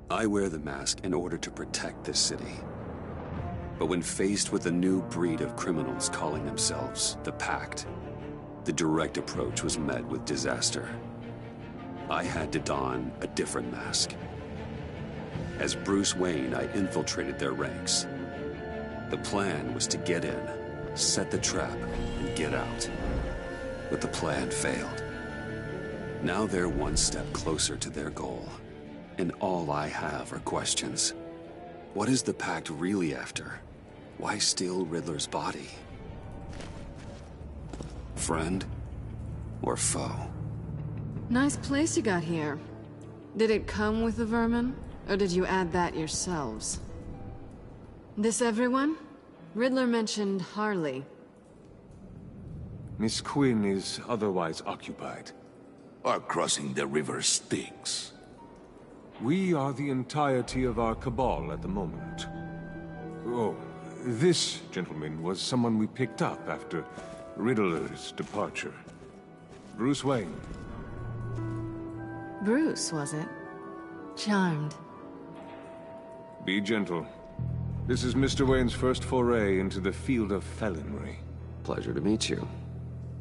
I wear the mask in order to protect this city. But when faced with a new breed of criminals calling themselves the Pact, the direct approach was met with disaster. I had to don a different mask. As Bruce Wayne, I infiltrated their ranks. The plan was to get in, set the trap, and get out. But the plan failed. Now they're one step closer to their goal. And all I have are questions. What is the Pact really after? Why steal Riddler's body? Friend or foe? Nice place you got here. Did it come with the vermin? Or did you add that yourselves? This everyone? Riddler mentioned Harley. Miss Quinn is otherwise occupied. Are crossing the river Styx. We are the entirety of our cabal at the moment. Oh, this gentleman was someone we picked up after Riddler's departure. Bruce Wayne. Bruce, was it? Charmed. Be gentle. This is Mr. Wayne's first foray into the field of felonry. Pleasure to meet you.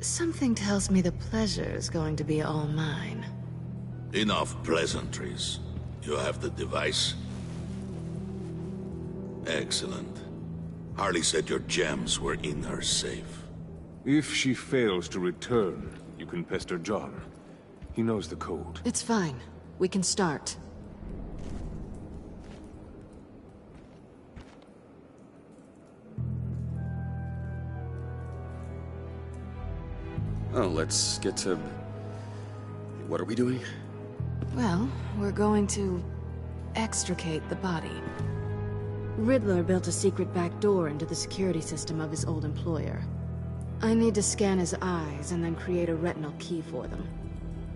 Something tells me the pleasure is going to be all mine. Enough pleasantries. You have the device? Excellent. Harley said your gems were in her safe. If she fails to return, you can pester John. He knows the code. It's fine. We can start. Oh, let's get to... What are we doing? Well, we're going to extricate the body. Riddler built a secret back door into the security system of his old employer. I need to scan his eyes and then create a retinal key for them.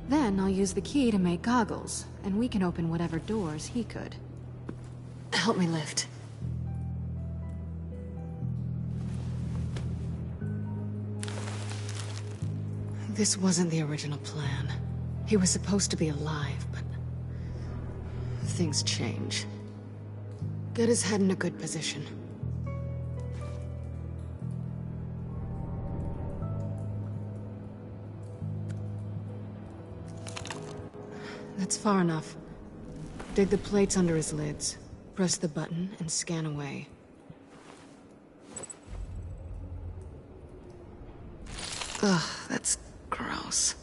Then I'll use the key to make goggles, and we can open whatever doors he could. Help me lift. This wasn't the original plan. He was supposed to be alive, but... things change. Get his head in a good position. That's far enough. Dig the plates under his lids. Press the button and scan away. Ugh, that's gross.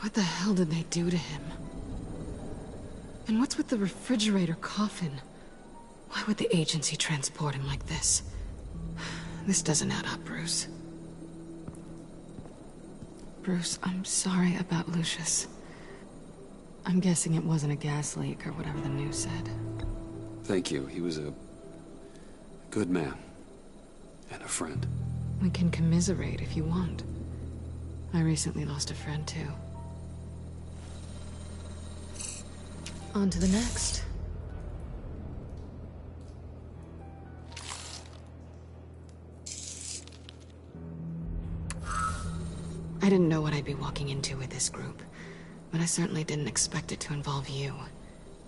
What the hell did they do to him? And what's with the refrigerator coffin? Why would the agency transport him like this? This doesn't add up, Bruce. Bruce, I'm sorry about Lucius. I'm guessing it wasn't a gas leak or whatever the news said. Thank you. He was a good man. And a friend. We can commiserate if you want. I recently lost a friend, too. On to the next. I didn't know what I'd be walking into with this group, but I certainly didn't expect it to involve you.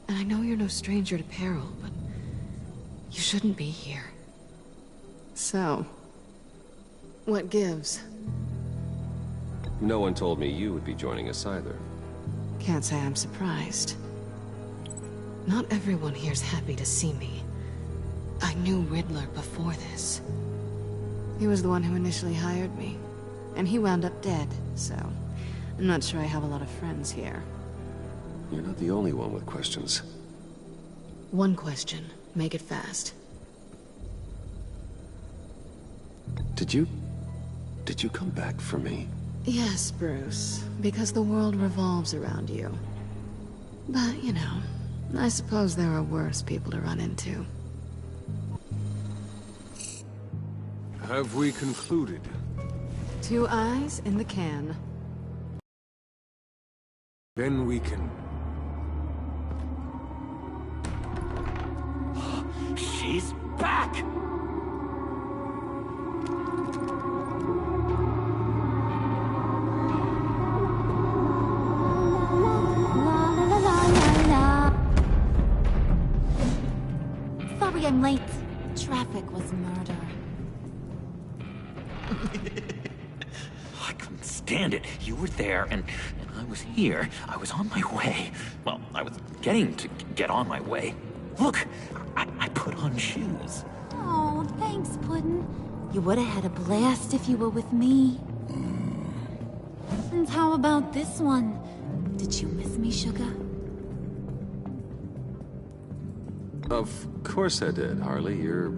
And I know you're no stranger to peril, but you shouldn't be here. So, what gives? No one told me you would be joining us either. Can't say I'm surprised. Not everyone here's happy to see me. I knew Riddler before this. He was the one who initially hired me. And he wound up dead, so... I'm not sure I have a lot of friends here. You're not the only one with questions. One question. Make it fast. Did you come back for me? Yes, Bruce. Because the world revolves around you. But, you know, I suppose there are worse people to run into. Have we concluded? 2 eyes in the can. Then we can... She's back! Sorry I'm late. Traffic was murder. I couldn't stand it. You were there, and I was here. I was on my way. Well, I was getting to get on my way. Look, I put on shoes. Oh, thanks, Puddin'. You would have had a blast if you were with me. And how about this one? Did you miss me, Sugar? Of course I did, Harley. You're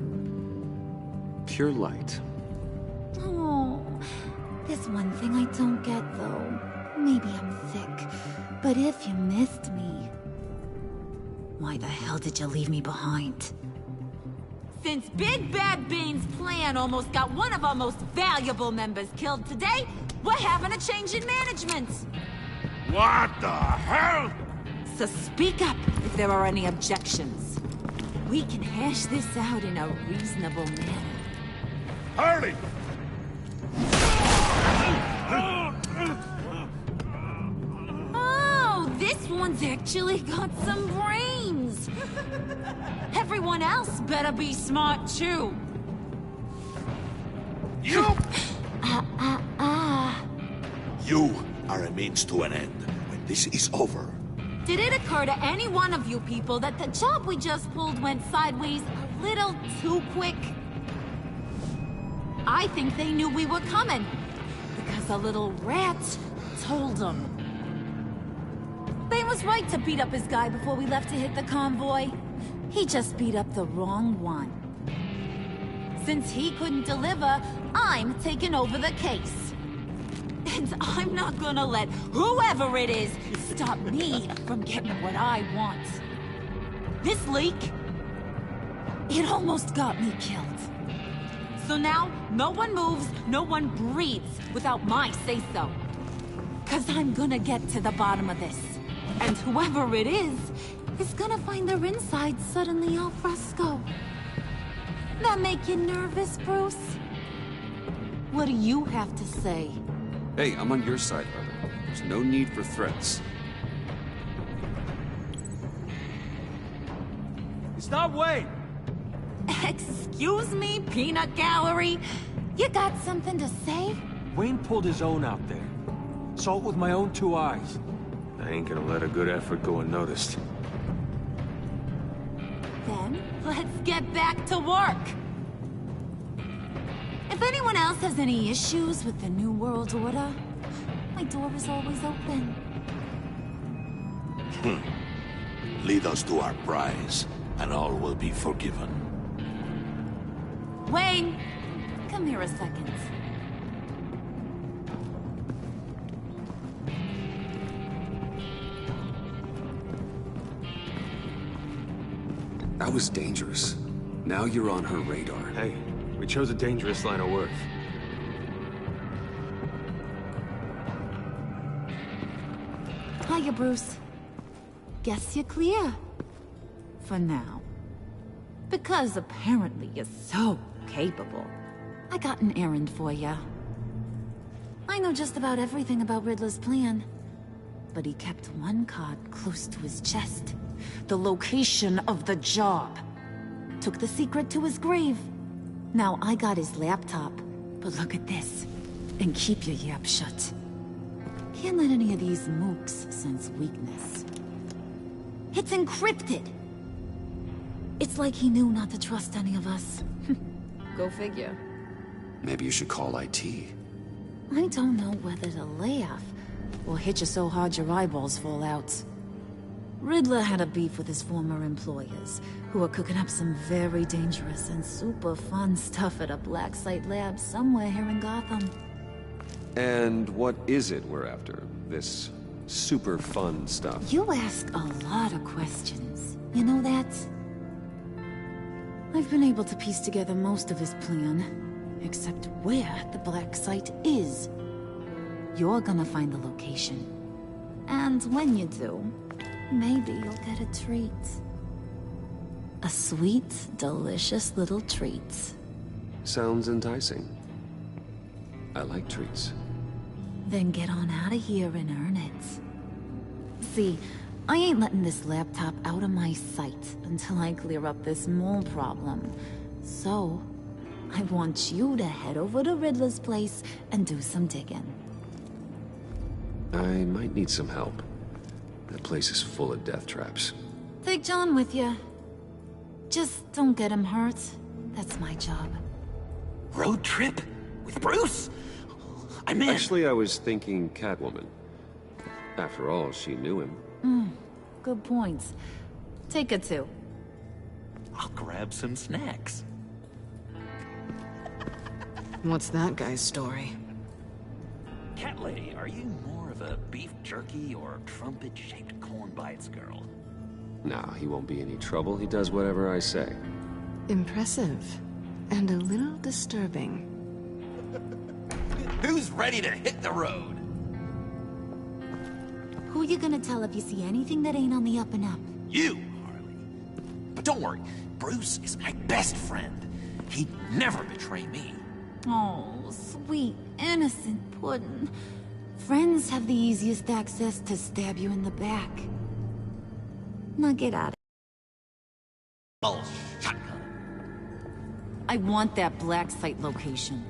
pure light. Oh, there's one thing I don't get, though. Maybe I'm thick, but if you missed me, why the hell did you leave me behind? Since Big Bad Bean's plan almost got one of our most valuable members killed today, we're having a change in management. What the hell? So speak up if there are any objections. We can hash this out in a reasonable manner. Harley! Oh, this one's actually got some brains. Everyone else better be smart too. You! You are a means to an end. When this is over, Did it occur to any one of you people that the job we just pulled went sideways a little too quick? I think they knew we were coming, because a little rat told them. Bane was right to beat up his guy before we left to hit the convoy. He just beat up the wrong one. Since he couldn't deliver, I'm taking over the case. And I'm not gonna let whoever it is stop me from getting what I want. This leak, it almost got me killed. So now, no one moves, no one breathes without my say-so. 'Cause I'm gonna get to the bottom of this. And whoever it is gonna find their insides suddenly al fresco. That make you nervous, Bruce? What do you have to say? Hey, I'm on your side, Harley. There's no need for threats. Stop, Wayne! Excuse me, peanut gallery? You got something to say? Wayne pulled his own out there. Saw it with my own 2 eyes. I ain't gonna let a good effort go unnoticed. Then, let's get back to work. If anyone else has any issues with the New World Order, my door is always open. lead us to our prize, and all will be forgiven. Wayne, come here a second. That was dangerous. Now you're on her radar. Hey, we chose a dangerous line of work. Hiya, Bruce. Guess you're clear. For now. Because apparently you're so capable. I got an errand for you. I know just about everything about Riddler's plan. But he kept one card close to his chest. The location of the job. Took the secret to his grave. Now I got his laptop. But look at this. And keep your yap shut. Can't let any of these mooks sense weakness. It's encrypted! It's like he knew not to trust any of us. Go figure. Maybe you should call IT. I don't know whether to laugh or hit you so hard your eyeballs fall out. Riddler had a beef with his former employers, who were cooking up some very dangerous and super fun stuff at a black site lab somewhere here in Gotham. And what is it we're after? This super fun stuff? You ask a lot of questions. You know that? I've been able to piece together most of his plan, except where the black site is. You're gonna find the location. And when you do, maybe you'll get a treat. A sweet, delicious little treat. Sounds enticing. I like treats. Then get on out of here and earn it. See, I ain't letting this laptop out of my sight until I clear up this mole problem. So, I want you to head over to Riddler's place and do some digging. I might need some help. That place is full of death traps. Take John with you. Just don't get him hurt. That's my job. Road trip? With Bruce? I'm in. Actually, I was thinking Catwoman. After all, she knew him. Good points. Take it too. I'll grab some snacks. What's that guy's story? Cat lady, are you more of a beef jerky or trumpet-shaped corn bites girl? No, he won't be any trouble. He does whatever I say. Impressive. And a little disturbing. Who's ready to hit the road? Who you gonna tell if you see anything that ain't on the up and up? You, Harley. But don't worry, Bruce is my best friend. He'd never betray me. Oh, sweet, innocent Puddin'. Friends have the easiest access to stab you in the back. Now get out of Oh, shotgun. I want that black site location.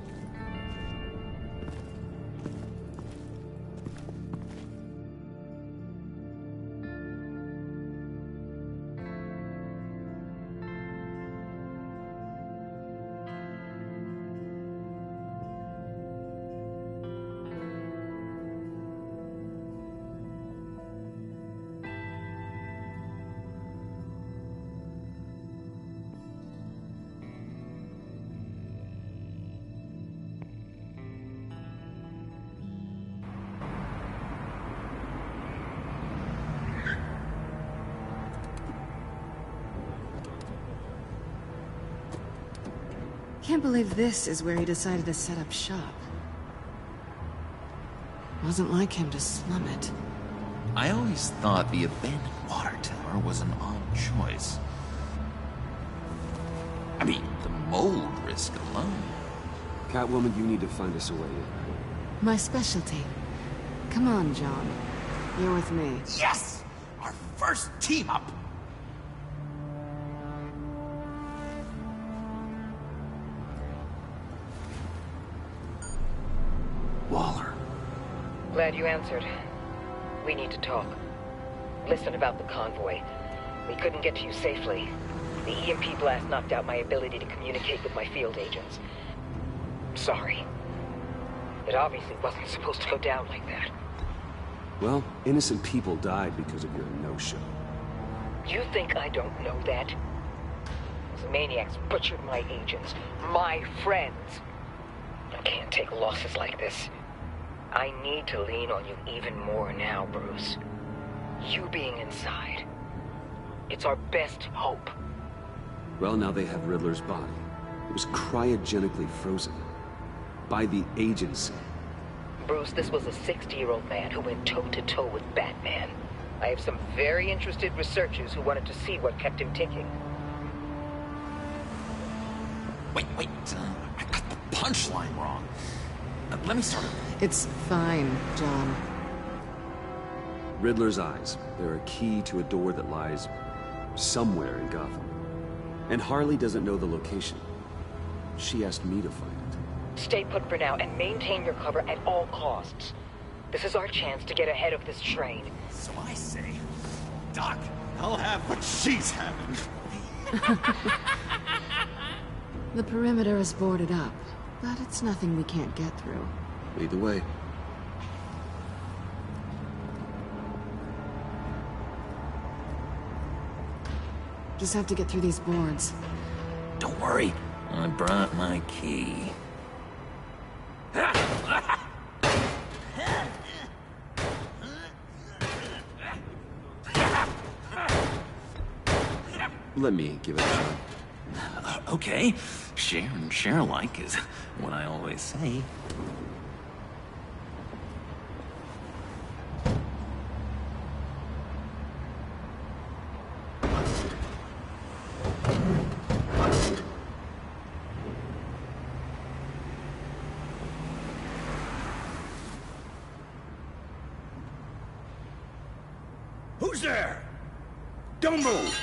Can't believe this is where he decided to set up shop. Wasn't like him to slum it. I always thought the abandoned water tower was an odd choice. I mean, the mold risk alone. Catwoman, you need to find us a way in. My specialty. Come on, John. You're with me. Yes! Our first team up! Waller. Glad you answered. We need to talk. Listen about the convoy. We couldn't get to you safely. The EMP blast knocked out my ability to communicate with my field agents. Sorry. It obviously wasn't supposed to go down like that. Well, innocent people died because of your no-show. You think I don't know that? Those maniacs butchered my agents, my friends. I can't take losses like this. I need to lean on you even more now, Bruce. You being inside. It's our best hope. Well, now they have Riddler's body. It was cryogenically frozen. By the agency. Bruce, this was a 60-year-old man who went toe-to-toe with Batman. I have some very interested researchers who wanted to see what kept him ticking. Wait, I got the punchline wrong. Let me start over. It's fine, John. Riddler's eyes. They're a key to a door that lies somewhere in Gotham. And Harley doesn't know the location. She asked me to find it. Stay put for now and maintain your cover at all costs. This is our chance to get ahead of this train. So I say, Doc, I'll have what she's having. The perimeter is boarded up, but it's nothing we can't get through. Lead the way. Just have to get through these boards. Don't worry, I brought my key. Let me give it a shot. Okay, share and share alike is what I always say. Who's there? Don't move!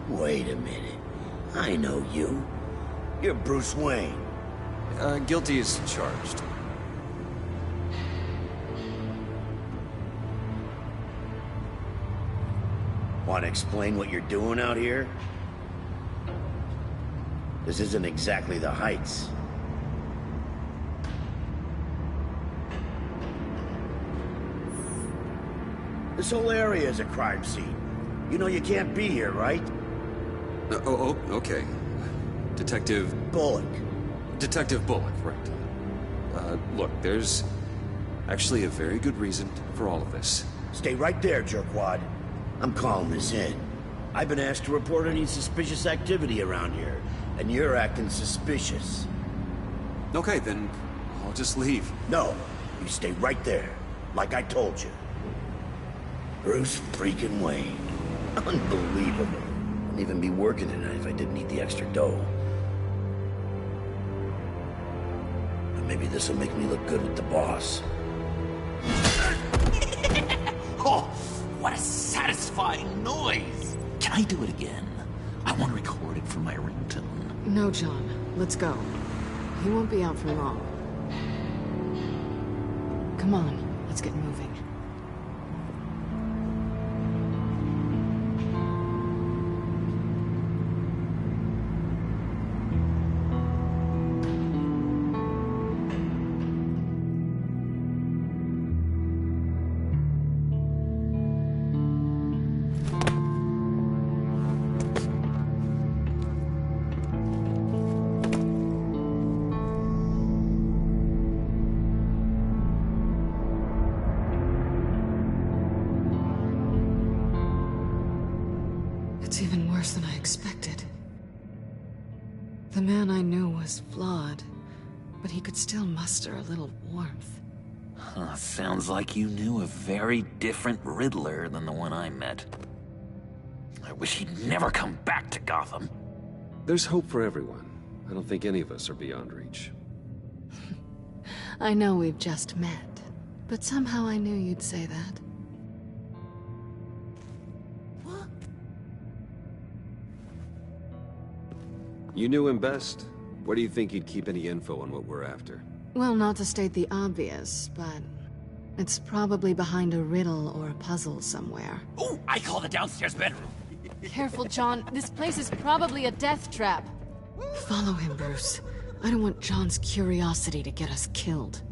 Wait a minute. I know you. You're Bruce Wayne. Guilty as charged. Want to explain what you're doing out here? This isn't exactly the Heights. This whole area is a crime scene. You know you can't be here, right? Okay. Detective... Bullock. Detective Bullock, right. Look, there's actually a very good reason for all of this. Stay right there, jerkwad. I'm calling this in. I've been asked to report any suspicious activity around here, and you're acting suspicious. Okay, then I'll just leave. No, you stay right there, like I told you. Bruce freaking Wayne. Unbelievable. Wouldn't even be working tonight if I didn't need the extra dough. But maybe this'll make me look good with the boss. Oh, what a satisfying noise! Can I do it again? I want to record it for my ringtone. No, John. Let's go. He won't be out for long. Come on, let's get moving. It's even worse than I expected. The man I knew was flawed, but he could still muster a little warmth. Huh, sounds like you knew a very different Riddler than the one I met. I wish he'd never come back to Gotham. There's hope for everyone. I don't think any of us are beyond reach. I know we've just met, but somehow I knew you'd say that. You knew him best. Where do you think he'd keep any info on what we're after? Well, not to state the obvious, but it's probably behind a riddle or a puzzle somewhere. Oh, I call the downstairs bedroom. Careful, John. This place is probably a death trap. Follow him, Bruce. I don't want John's curiosity to get us killed.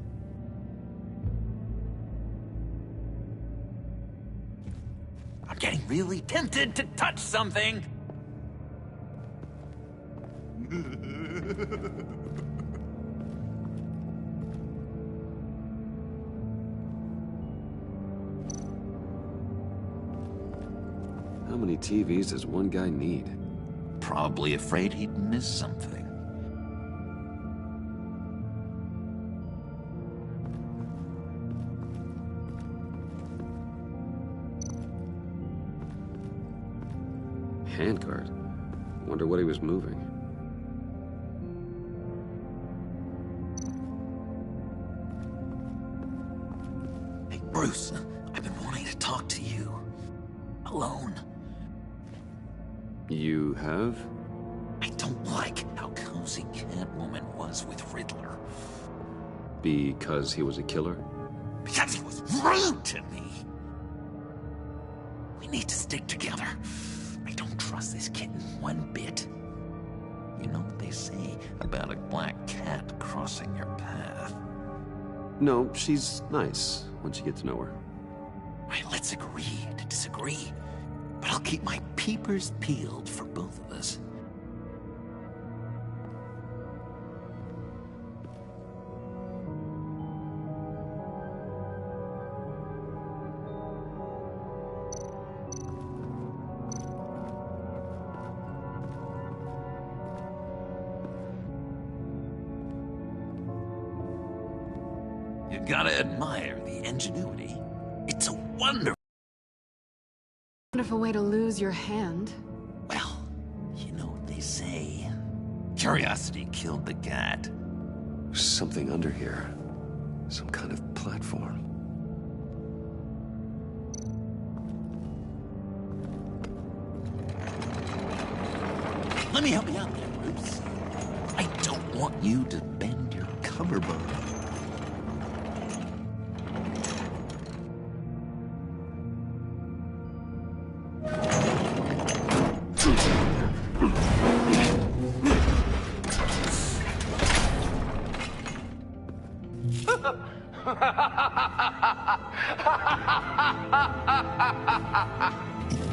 I'm getting really tempted to touch something. How many TVs does one guy need? Probably afraid he'd miss something. Handcart. Wonder what he was moving. Hey, Bruce, I've been wanting to talk to you. Alone. You have? I don't like how cozy Catwoman was with Riddler. Because he was a killer? Because he was rude to me. We need to stick together. I don't trust this kitten one bit. You know what they say about a black cat crossing your path? No, she's nice once you get to know her. Right, let's agree to disagree. But I'll keep my peepers peeled for both of us. You gotta admire the ingenuity. It's a wonderful Wonderful way to lose your hand. Well, you know what they say. Curiosity killed the cat. There's something under here. Some kind of platform. Let me help you out there, Bruce. I don't want you to bend your collarbone.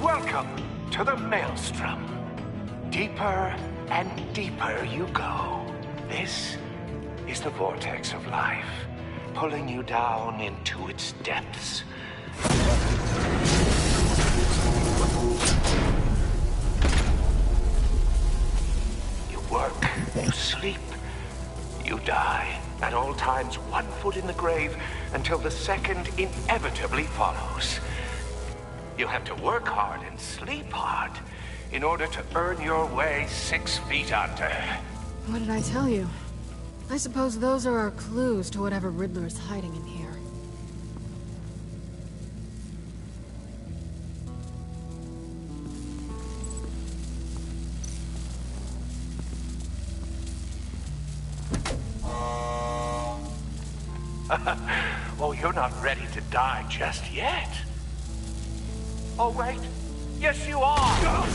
Welcome to the Maelstrom. Deeper and deeper you go. This is the vortex of life, pulling you down into its depths. You work, you sleep, you die. At all times, 1 foot in the grave until the second inevitably follows. You have to work hard and sleep hard in order to earn your way 6 feet under. What did I tell you? I suppose those are our clues to whatever Riddler is hiding in here. Oh, you're not ready to die just yet. Oh, wait. Yes, you are!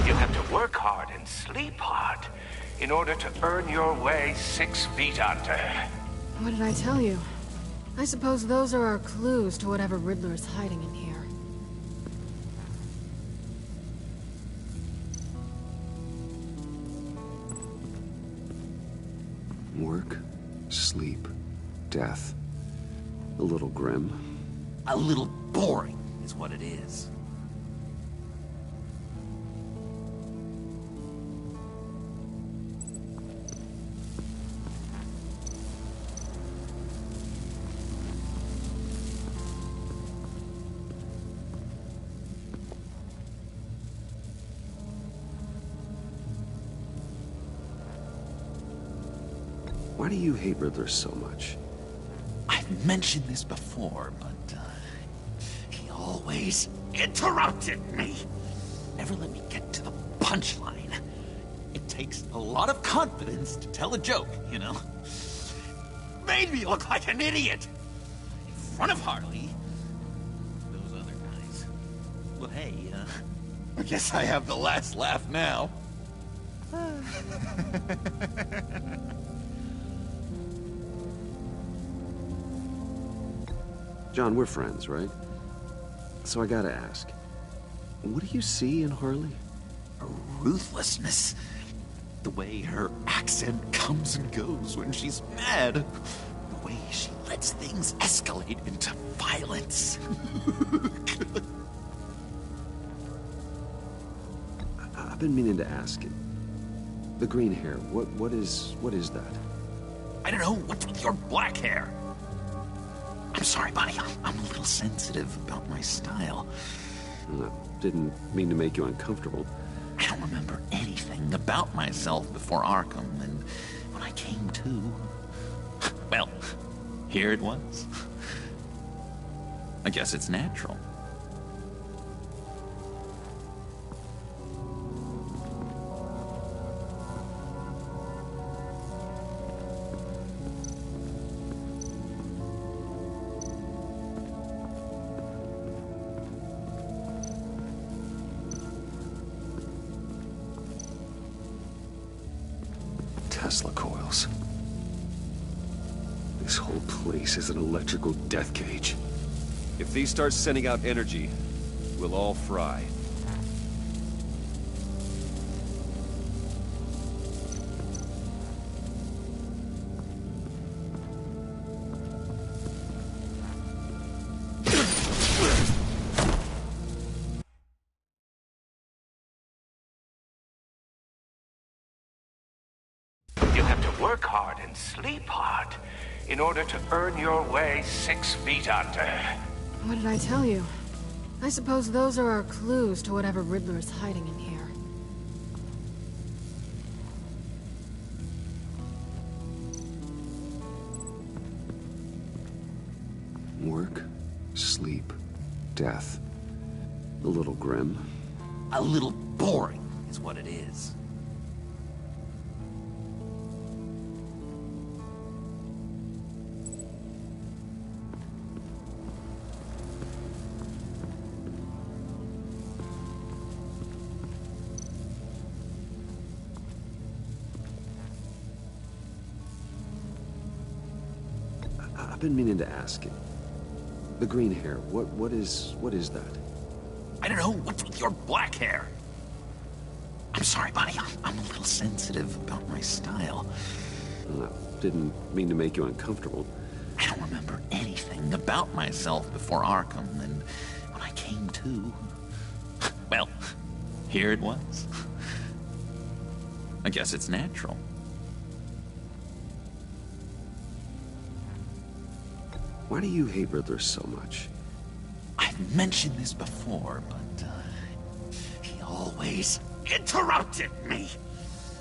You have to work hard and sleep hard in order to earn your way 6 feet under. What did I tell you? I suppose those are our clues to whatever Riddler is hiding in here. Work, sleep, death. A little grim. A little boring is what it is. Why do you hate Riddler so much? I've mentioned this before, but he always interrupted me. Never let me get to the punchline. It takes a lot of confidence to tell a joke, you know? Made me look like an idiot. In front of Harley. Those other guys. Well, hey, I guess I have the last laugh now. John, we're friends, right? So I gotta ask, what do you see in Harley? A ruthlessness. The way her accent comes and goes when she's mad. The way she lets things escalate into violence. I've been meaning to ask. The green hair, what is that? I don't know, what's with your black hair? I'm sorry, buddy. I'm a little sensitive about my style. I didn't mean to make you uncomfortable. I don't remember anything about myself before Arkham, and when I came to... well, here it was. I guess it's natural. Tesla coils. This whole place is an electrical death cage. If these start sending out energy, we'll all fry. work hard and sleep hard in order to earn your way 6 feet under. What did I tell you? I suppose those are our clues to whatever Riddler is hiding in here. Work, sleep, death. A little grim. A little boring is what it is. I've been meaning to ask you. The green hair, what is that? I don't know, what's with your black hair? I'm sorry, buddy, I'm a little sensitive about my style. Didn't mean to make you uncomfortable. I don't remember anything about myself before Arkham, and when I came to... well, here it was. I guess it's natural. Why do you hate Riddler so much? I've mentioned this before, but he always interrupted me.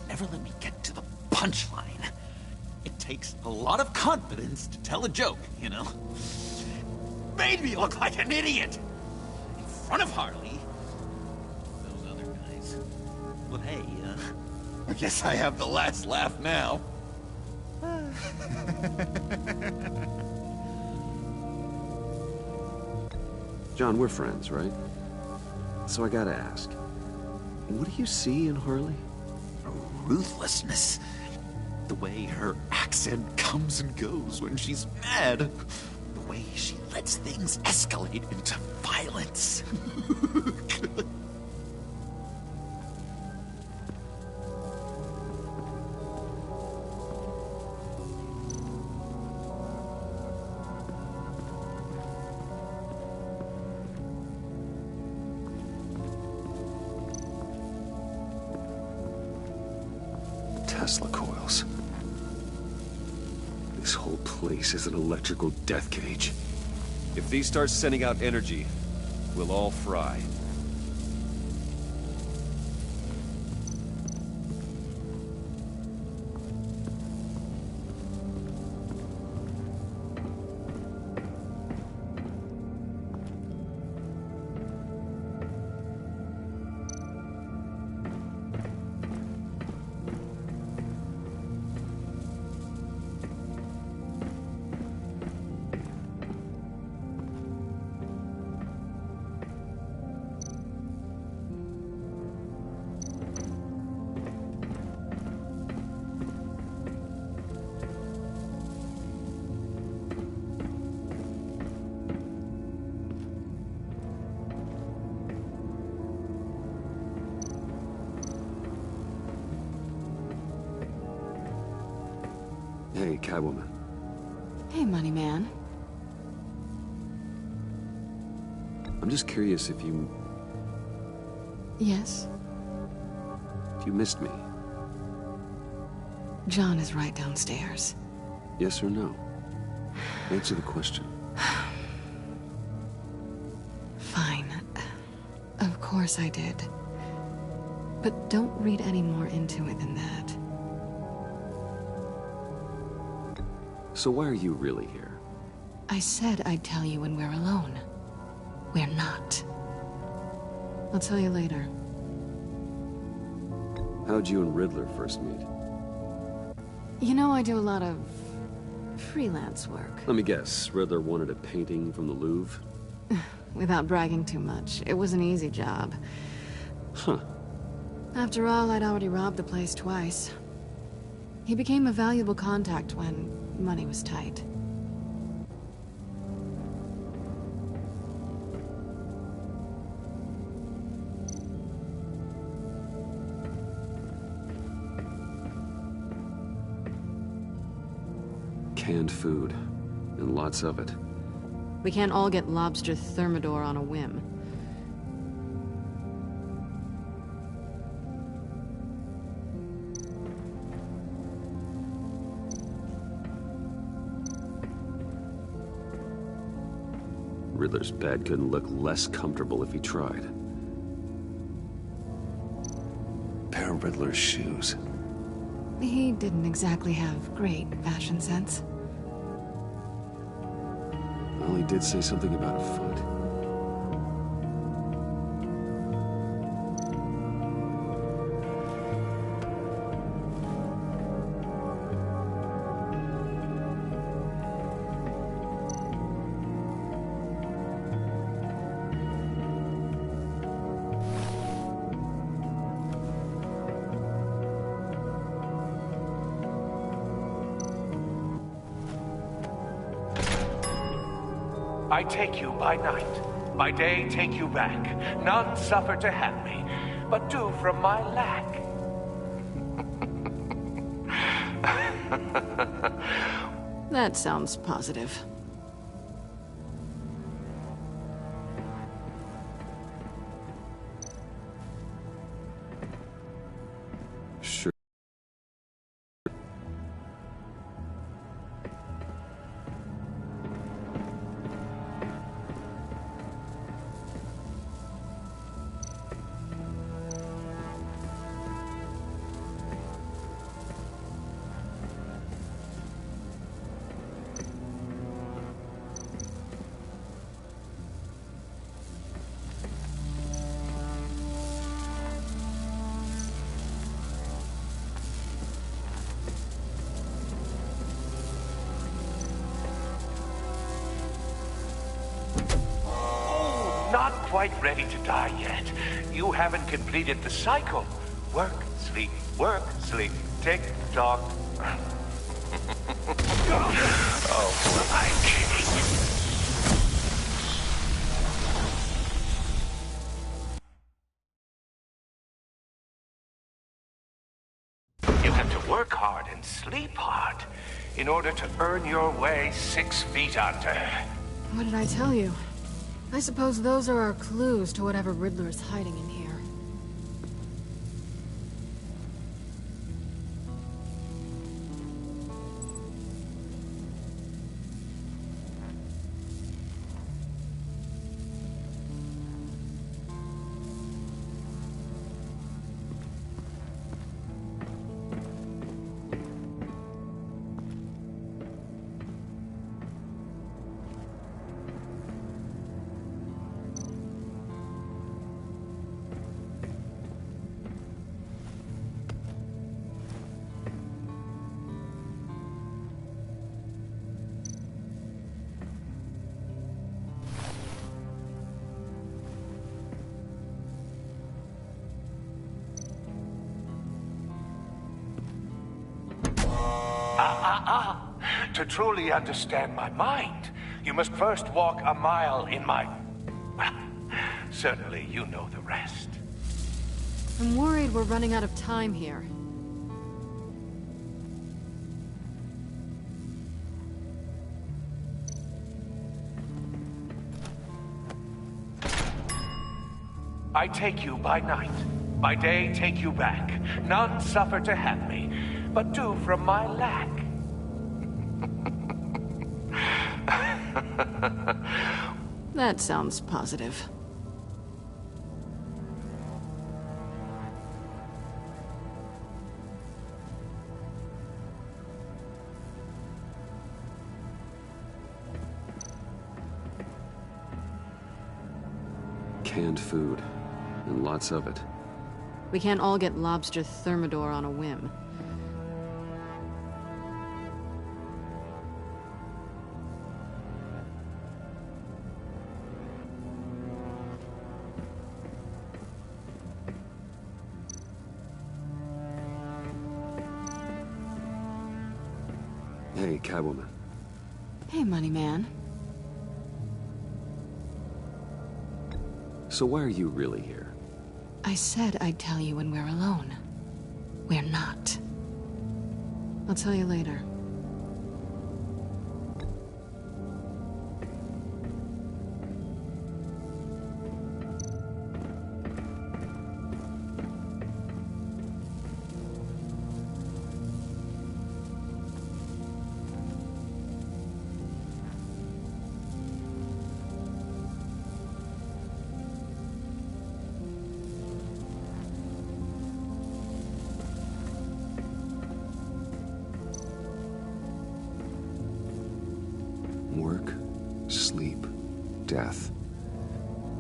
Never let me get to the punchline. It takes a lot of confidence to tell a joke, you know? Made me look like an idiot. In front of Harley. Those other guys. Well, hey, I guess I have the last laugh now. John, we're friends, right? So I gotta ask, what do you see in Harley? Ruthlessness. The way her accent comes and goes when she's mad. The way she lets things escalate into violence. Tesla coils. This whole place is an electrical death cage. If these start sending out energy, we'll all fry. Hey, Catwoman. Hey, Money Man. I'm just curious if you Yes? missed me. John is right downstairs. Yes or no? Answer the question. Fine. Of course I did. But don't read any more into it than that. So why are you really here? I said I'd tell you when we're alone. We're not. I'll tell you later. How'd you and Riddler first meet? You know, I do a lot of freelance work. Let me guess, Riddler wanted a painting from the Louvre? Without bragging too much, it was an easy job. Huh. After all, I'd already robbed the place twice. He became a valuable contact when money was tight. Canned food, and lots of it. We can't all get lobster thermidor on a whim. Riddler's bed couldn't look less comfortable if he tried. Pair of Riddler's shoes. He didn't exactly have great fashion sense. Well, he did say something about a foot. I take you by night, by day take you back. None suffer to have me, but do from my lack. That sounds positive. Sure. Not quite ready to die yet. You haven't completed the cycle. Work, sleep, tick tock. Oh, my king. You have to work hard and sleep hard in order to earn your way 6 feet under. What did I tell you? I suppose those are our clues to whatever Riddler is hiding in here. To truly understand my mind, you must first walk a mile in my... Certainly, you know the rest. I'm worried we're running out of time here. I take you by night, by day take you back. None suffer to have me, but do from my lack. That sounds positive. Canned food, and lots of it. We can't all get lobster thermidor on a whim. Hey, Catwoman. Hey, Money Man. So why are you really here? I said I'd tell you when we're alone. We're not. I'll tell you later. work, sleep, death.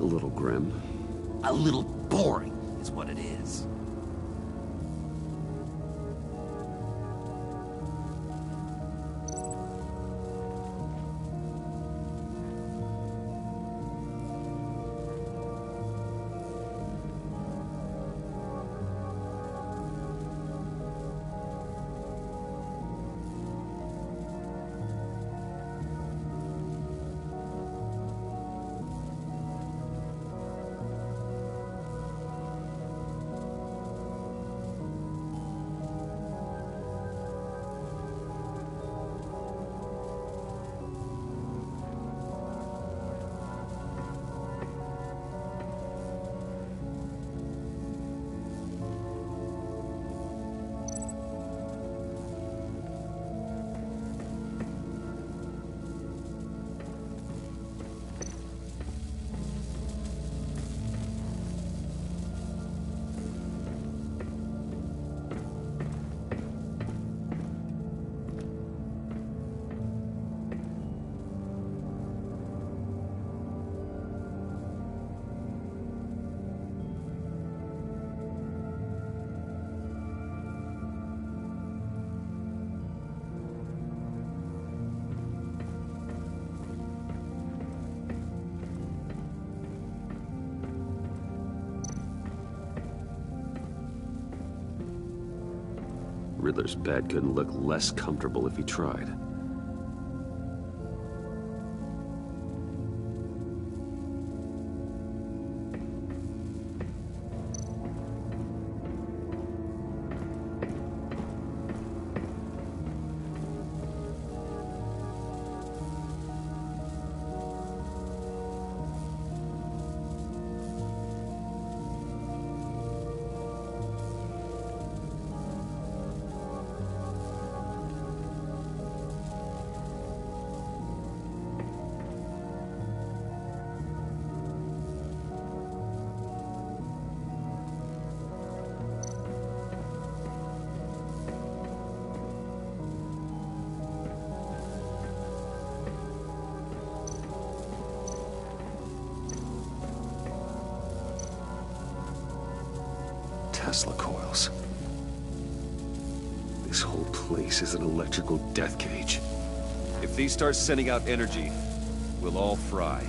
A little grim. A little boring is what it is. Riddler's bed couldn't look less comfortable if he tried. Tesla coils. This whole place is an electrical death cage. If these start sending out energy, we'll all fry.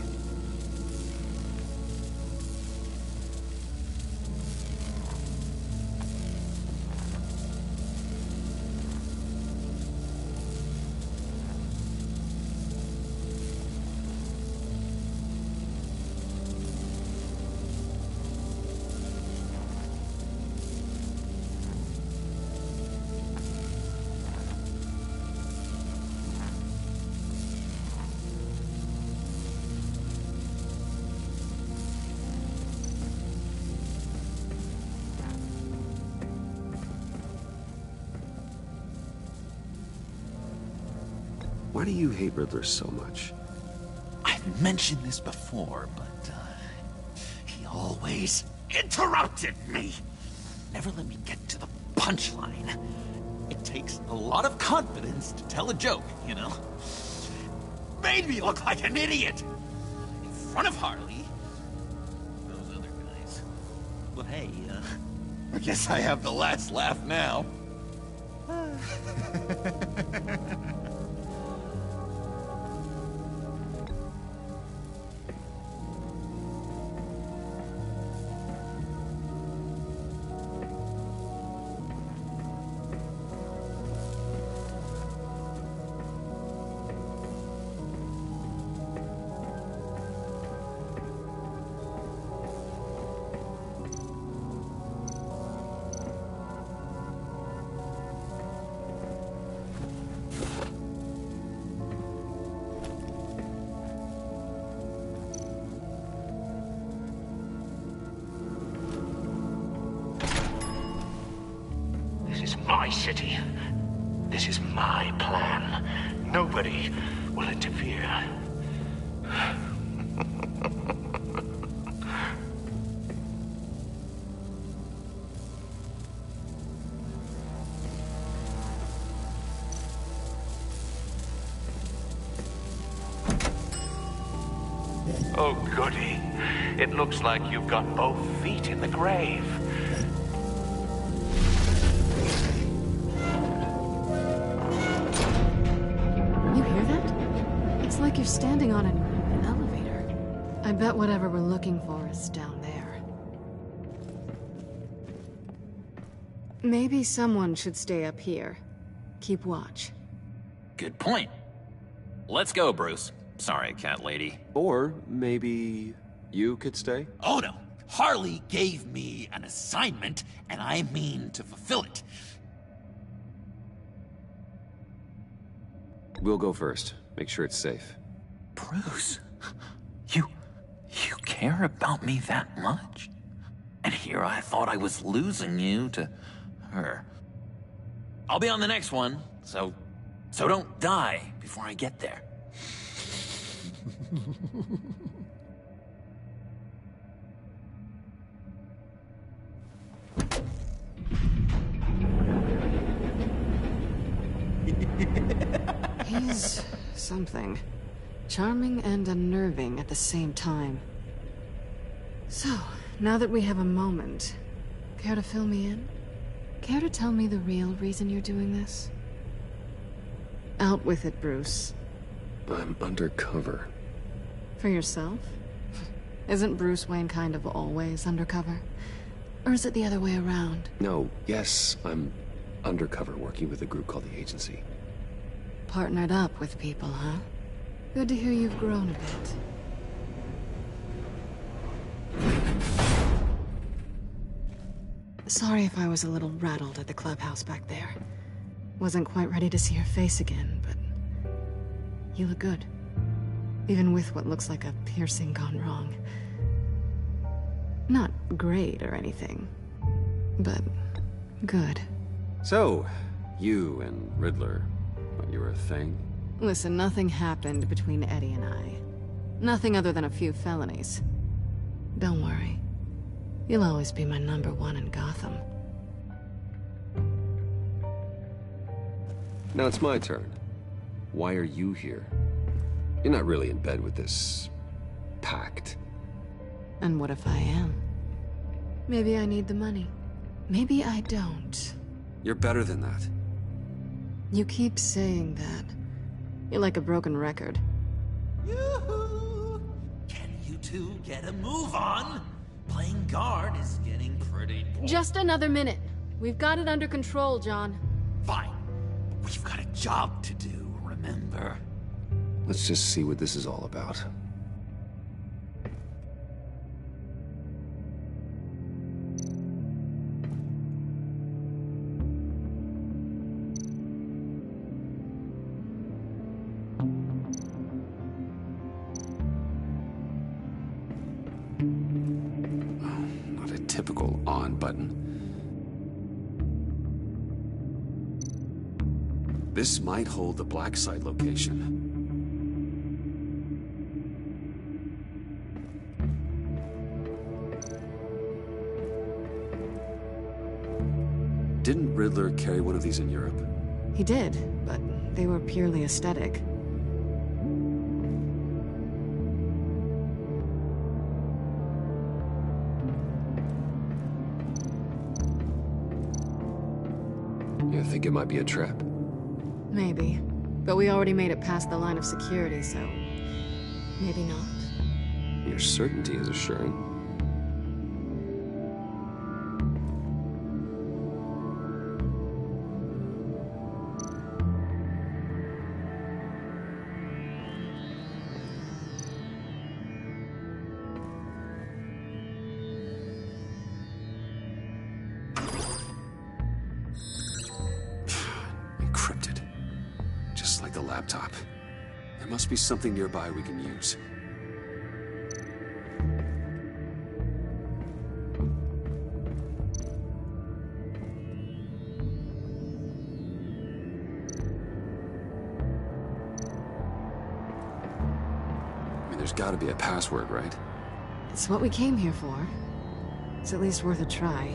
Why do you hate Riddler so much? I've mentioned this before, but he always interrupted me. Never let me get to the punchline. It takes a lot of confidence to tell a joke, you know? Made me look like an idiot in front of Harley. Those other guys. Well, hey, I guess I have the last laugh now. My city. This is my plan. Nobody will interfere. Oh, goody. It looks like you've got both feet in the grave. You hear that? It's like you're standing on an elevator. I bet whatever we're looking for is down there. Maybe someone should stay up here. Keep watch. Good point. Let's go, Bruce. Sorry, cat lady. Or maybe you could stay? Oh no. Harley gave me an assignment, and I mean to fulfill it. We'll go first. Make sure it's safe. Bruce, you care about me that much? And here I thought I was losing you to her. I'll be on the next one, so don't die before I get there. He's something. Charming and unnerving at the same time. So, now that we have a moment, care to fill me in? Care to tell me the real reason you're doing this? Out with it, Bruce. I'm undercover. For yourself? Isn't Bruce Wayne kind of always undercover? Or is it the other way around? No, yes, I'm undercover working with a group called the Agency. Partnered up with people, huh? Good to hear you've grown a bit. Sorry if I was a little rattled at the clubhouse back there. Wasn't quite ready to see your face again, but you look good. Even with what looks like a piercing gone wrong. Not great or anything, but good. So, you and Riddler, you were a thing? Listen, nothing happened between Eddie and I. Nothing other than a few felonies. Don't worry. You'll always be my #1 in Gotham. Now it's my turn. Why are you here? You're not really in bed with this pact. And what if I am? Maybe I need the money. Maybe I don't. You're better than that. You keep saying that. You're like a broken record. Yoo-hoo! Can you two get a move on? Playing guard is getting pretty boring. Just another minute. We've got it under control, John. Fine. We've got a job to do, remember? Let's just see what this is all about. Not a typical on button. This might hold the black site location. Didn't Riddler carry one of these in Europe? He did, but they were purely aesthetic. You think it might be a trap? Maybe. But we already made it past the line of security, so... maybe not. Your certainty is assuring. Encrypted. Just like the laptop. There must be something nearby we can use. There's gotta be a password, right? It's what we came here for. It's at least worth a try.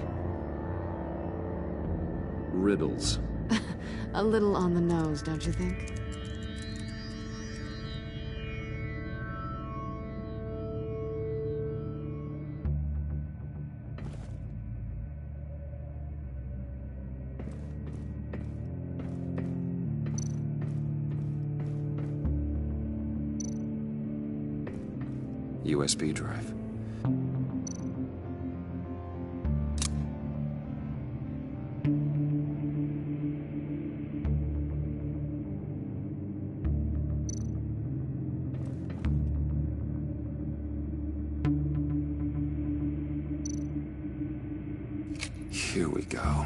Riddles. A little on the nose, don't you think? USB drive. Here we go.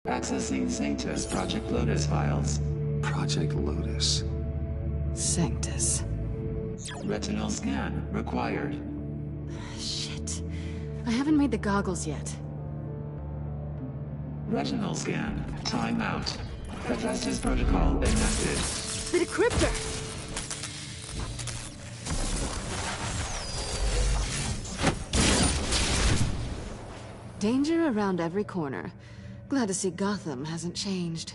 Accessing Sanctus Project Lotus files. Project Lotus. Sanctus. Retinal scan required. Shit. I haven't made the goggles yet. Retinal scan. Timeout. Hephaestus protocol enacted. The decryptor! Danger around every corner. Glad to see Gotham hasn't changed.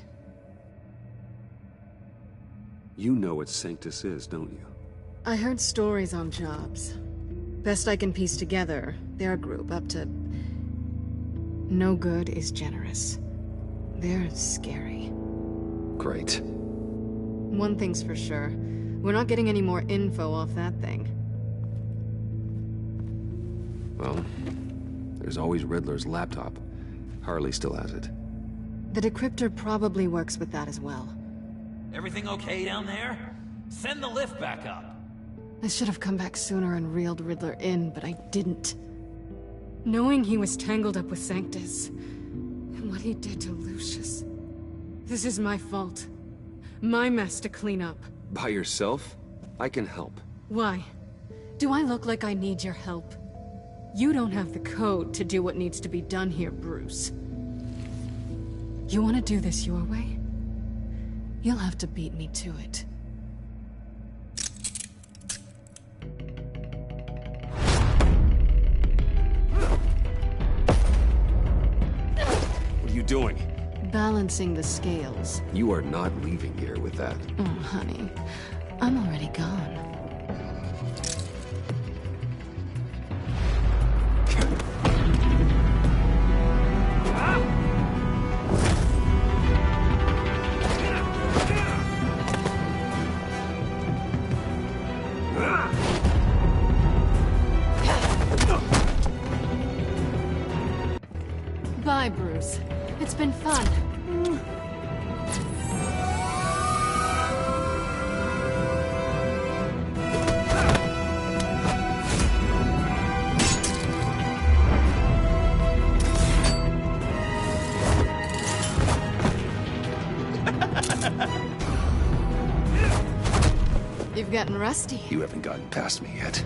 You know what Sanctus is, don't you? I heard stories on jobs. Best I can piece together, their group up to... No good is generous. They're scary. Great. One thing's for sure. We're not getting any more info off that thing. Well, there's always Riddler's laptop. Harley still has it. The decryptor probably works with that as well. Everything okay down there? Send the lift back up. I should have come back sooner and reeled Riddler in, but I didn't. Knowing he was tangled up with Sanctus, and what he did to Lucius. This is my fault. My mess to clean up. By yourself? I can help. Why? Do I look like I need your help? You don't have the code to do what needs to be done here, Bruce. You want to do this your way? You'll have to beat me to it. What are you doing? Balancing the scales. You are not leaving here with that. Oh, honey. I'm already gone. Bye, Bruce. It's been fun. You've gotten rusty. You haven't gotten past me yet.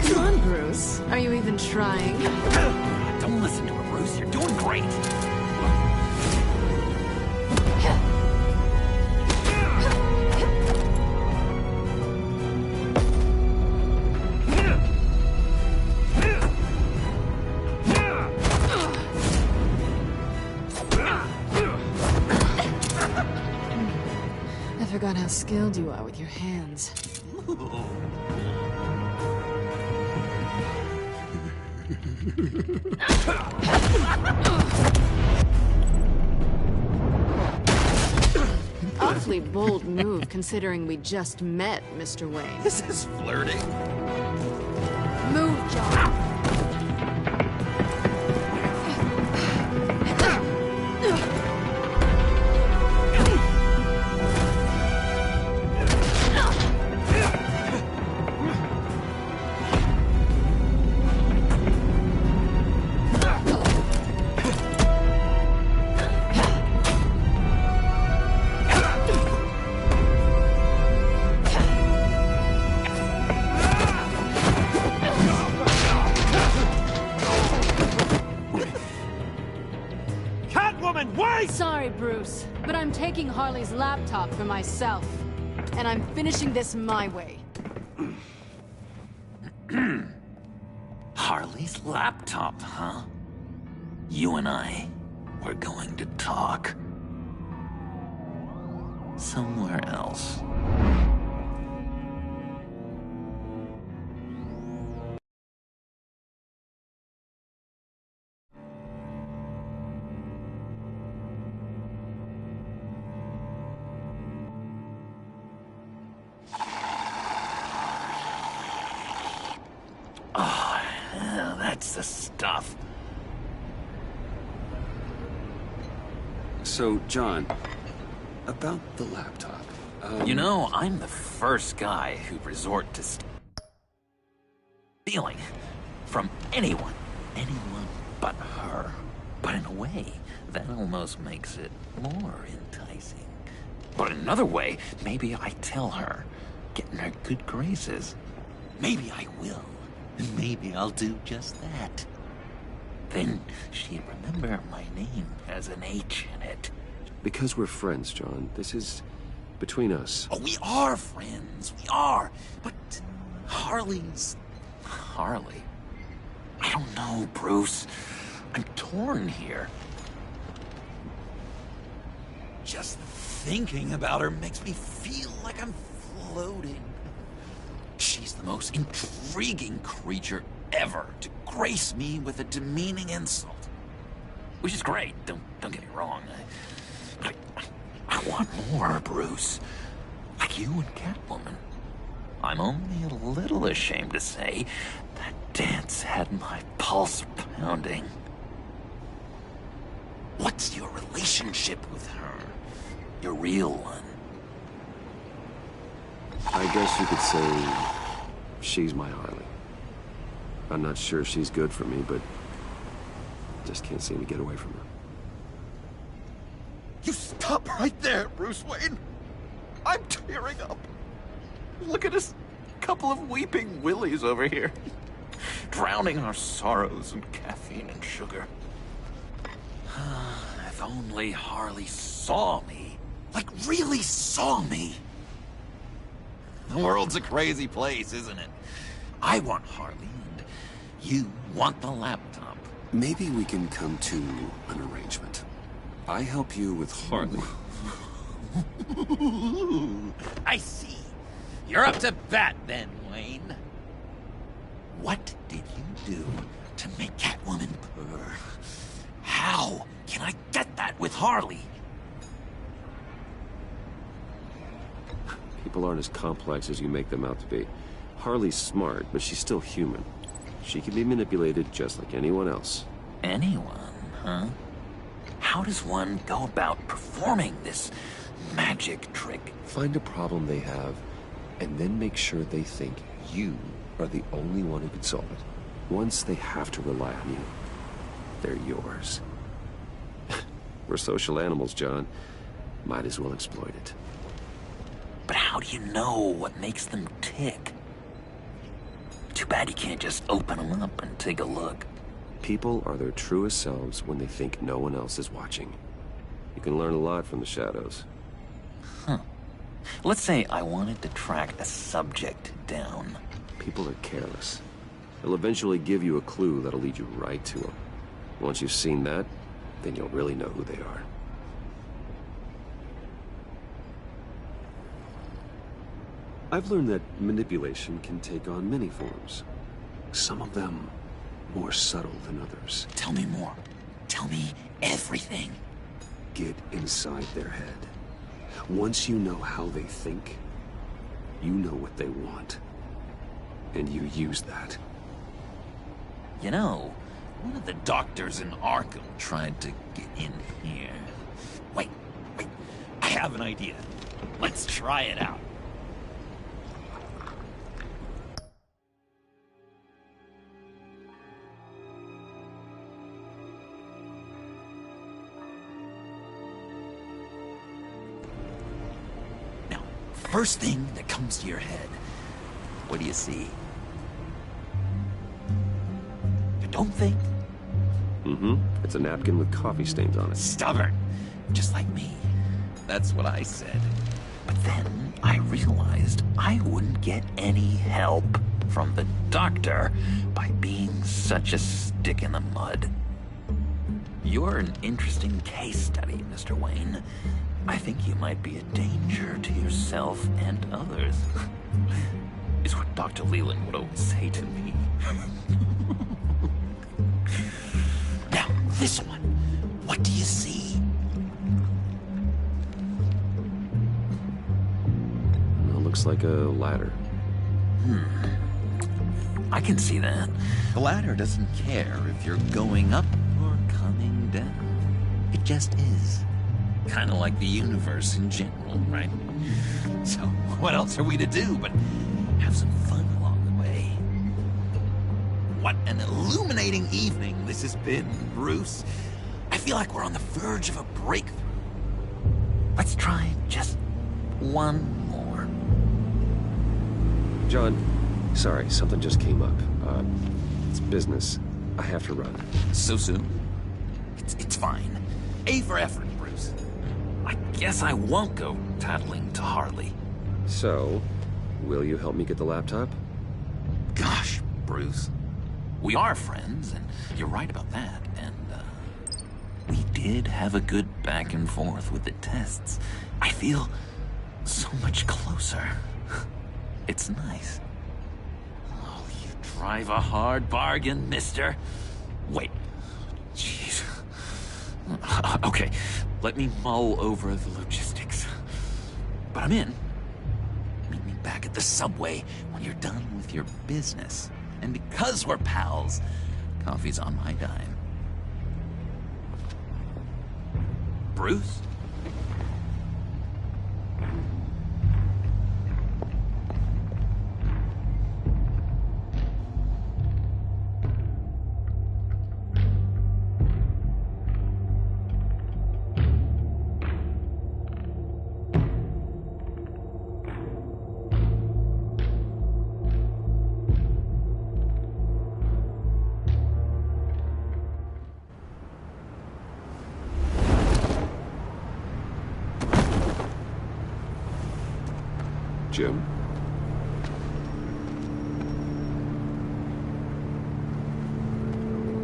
Come on, Bruce. Are you even trying? Don't listen to her, Bruce. You're doing great. I forgot how skilled you are with your hands. Awfully bold move, considering we just met, Mr. Wayne. This is flirting. Move, John. Sorry, Bruce, but I'm taking Harley's laptop for myself. And I'm finishing this my way. Harley's laptop, huh? You and I, we're going to talk. Somewhere else. piece of stuff. So, John, about the laptop. You know, I'm the first guy who'd resort to stealing from anyone but her. But in a way, that almost makes it more enticing. But in another way, maybe I tell her, get in her good graces. Maybe I will. Maybe I'll do just that. Then she'd remember my name has an H in it. Because we're friends, John. This is between us. Oh, we are friends. We are. But Harley's... Harley? I don't know, Bruce. I'm torn here. Just thinking about her makes me feel like I'm floating. She's the most intriguing creature ever to grace me with a demeaning insult. Which is great, don't get me wrong. I want more, Bruce. Like you and Catwoman. I'm only a little ashamed to say that dance had my pulse pounding. What's your relationship with her? Your real one? I guess you could say she's my Harley. I'm not sure she's good for me, but just can't seem to get away from her. You stop right there, Bruce Wayne. I'm tearing up. Look at us, couple of weeping willies over here. Drowning our sorrows in caffeine and sugar. If only Harley saw me. Like, really saw me. The world's a crazy place, isn't it? I want Harley, and you want the laptop. Maybe we can come to an arrangement. I help you with Harley. I see. You're up to bat then, Wayne. What did you do to make Catwoman purr? How can I get that with Harley? People aren't as complex as you make them out to be. Harley's smart, but she's still human. She can be manipulated just like anyone else. Anyone, huh? How does one go about performing this magic trick? Find a problem they have, and then make sure they think you are the only one who can solve it. Once they have to rely on you, they're yours. We're social animals, John. Might as well exploit it. But how do you know what makes them tick? Too bad you can't just open them up and take a look. People are their truest selves when they think no one else is watching. You can learn a lot from the shadows. Huh. Let's say I wanted to track a subject down. People are careless. They'll eventually give you a clue that'll lead you right to them. Once you've seen that, then you'll really know who they are. I've learned that manipulation can take on many forms. Some of them more subtle than others. Tell me more. Tell me everything. Get inside their head. Once you know how they think, you know what they want. And you use that. You know, one of the doctors in Arkham tried to get in here. Wait. I have an idea. Let's try it out. First thing that comes to your head, what do you see? You don't think? Mm-hmm. It's a napkin with coffee stains on it. Stubborn. Just like me. That's what I said. But then I realized I wouldn't get any help from the doctor by being such a stick in the mud. You're an interesting case study, Mr. Wayne. I think you might be a danger to yourself and others. Is what Dr. Leland would always say to me. Now, this one. What do you see? It looks like a ladder. I can see that. The ladder doesn't care if you're going up or coming down. It just is. Kind of like the universe in general, right? So, what else are we to do but have some fun along the way? What an illuminating evening this has been, Bruce. I feel like we're on the verge of a breakthrough. Let's try just one more. John, sorry, something just came up. It's business. I have to run. So soon? It's fine. A for effort, Bruce. I guess I won't go tattling to Harley. So, will you help me get the laptop? Gosh, Bruce. We are friends, and you're right about that, and, we did have a good back and forth with the tests. I feel so much closer. It's nice. Oh, you drive a hard bargain, mister. Wait. Jeez. Okay, let me mull over the logistics. But I'm in. Meet me back at the subway when you're done with your business. And because we're pals, coffee's on my dime. Bruce? Jim?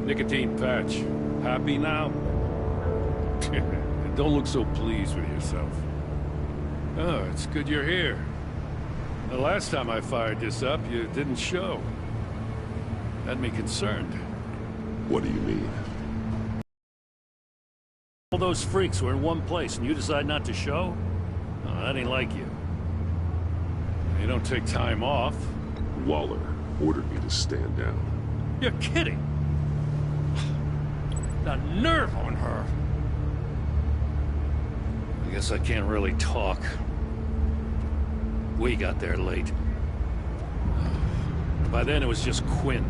Nicotine patch. Happy now? Don't look so pleased with yourself. Oh, it's good you're here. The last time I fired this up, you didn't show. Had me concerned. What do you mean? All those freaks were in one place and you decide not to show? Oh, that ain't like you. You don't take time off. Waller ordered me to stand down. You're kidding! The nerve on her! I guess I can't really talk. We got there late. By then it was just Quinn.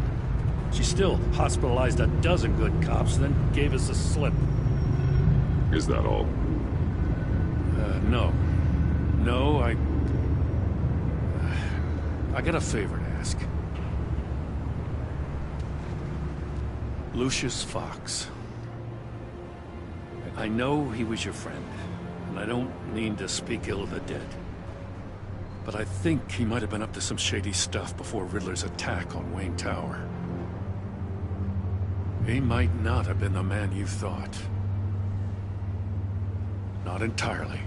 She still hospitalized a dozen good cops, then gave us a slip. Is that all? No. No, I got a favor to ask. Lucius Fox. I know he was your friend, and I don't mean to speak ill of the dead. But I think he might have been up to some shady stuff before Riddler's attack on Wayne Tower. He might not have been the man you thought. Not entirely.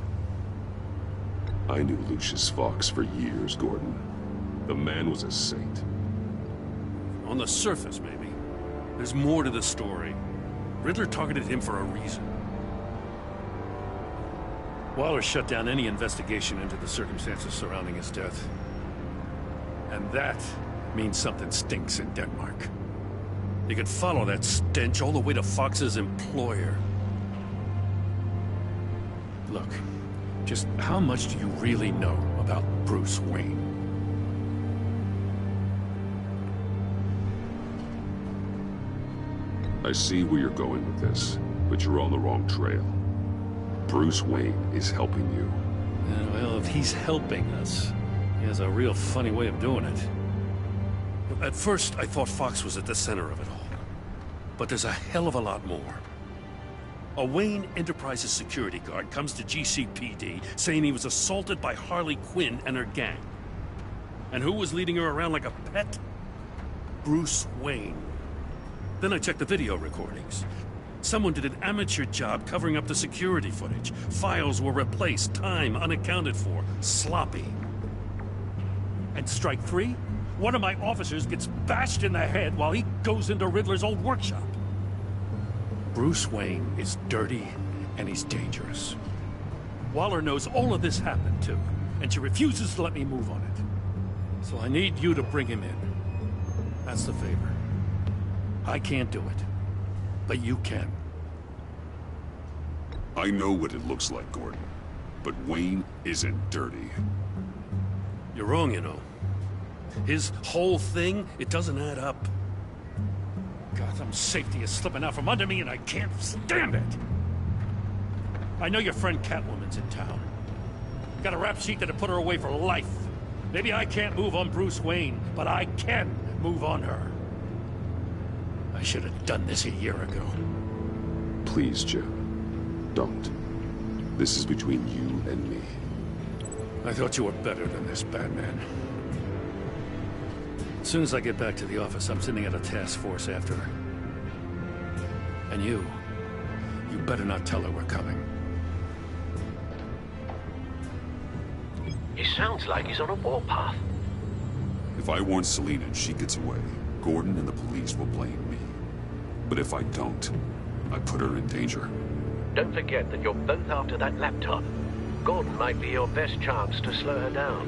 I knew Lucius Fox for years, Gordon. The man was a saint. On the surface, maybe. There's more to the story. Riddler targeted him for a reason. Waller shut down any investigation into the circumstances surrounding his death. And that means something stinks in Denmark. You could follow that stench all the way to Fox's employer. Look, just how much do you really know about Bruce Wayne? I see where you're going with this, but you're on the wrong trail. Bruce Wayne is helping you. Well, if he's helping us, he has a real funny way of doing it. At first, I thought Fox was at the center of it all. But there's a hell of a lot more. A Wayne Enterprises security guard comes to GCPD saying he was assaulted by Harley Quinn and her gang. And who was leading her around like a pet? Bruce Wayne. Then I checked the video recordings. Someone did an amateur job covering up the security footage. Files were replaced, time unaccounted for, sloppy. And strike three? One of my officers gets bashed in the head while he goes into Riddler's old workshop. Bruce Wayne is dirty and he's dangerous. Waller knows all of this happened too, and she refuses to let me move on it. So I need you to bring him in. That's the favor. I can't do it, but you can. I know what it looks like, Gordon, but Wayne isn't dirty. You're wrong, you know. His whole thing, it doesn't add up. Gotham's safety is slipping out from under me and I can't stand it! I know your friend Catwoman's in town. Got a rap sheet that'll put her away for life. Maybe I can't move on Bruce Wayne, but I can move on her. I should have done this a year ago. Please, Jim. Don't. This is between you and me. I thought you were better than this, Batman. As soon as I get back to the office, I'm sending out a task force after her. And you better not tell her we're coming. He sounds like he's on a warpath. If I warn Selina and she gets away, Gordon and the police will blame me. But if I don't, I put her in danger. Don't forget that you're both after that laptop. Gordon might be your best chance to slow her down.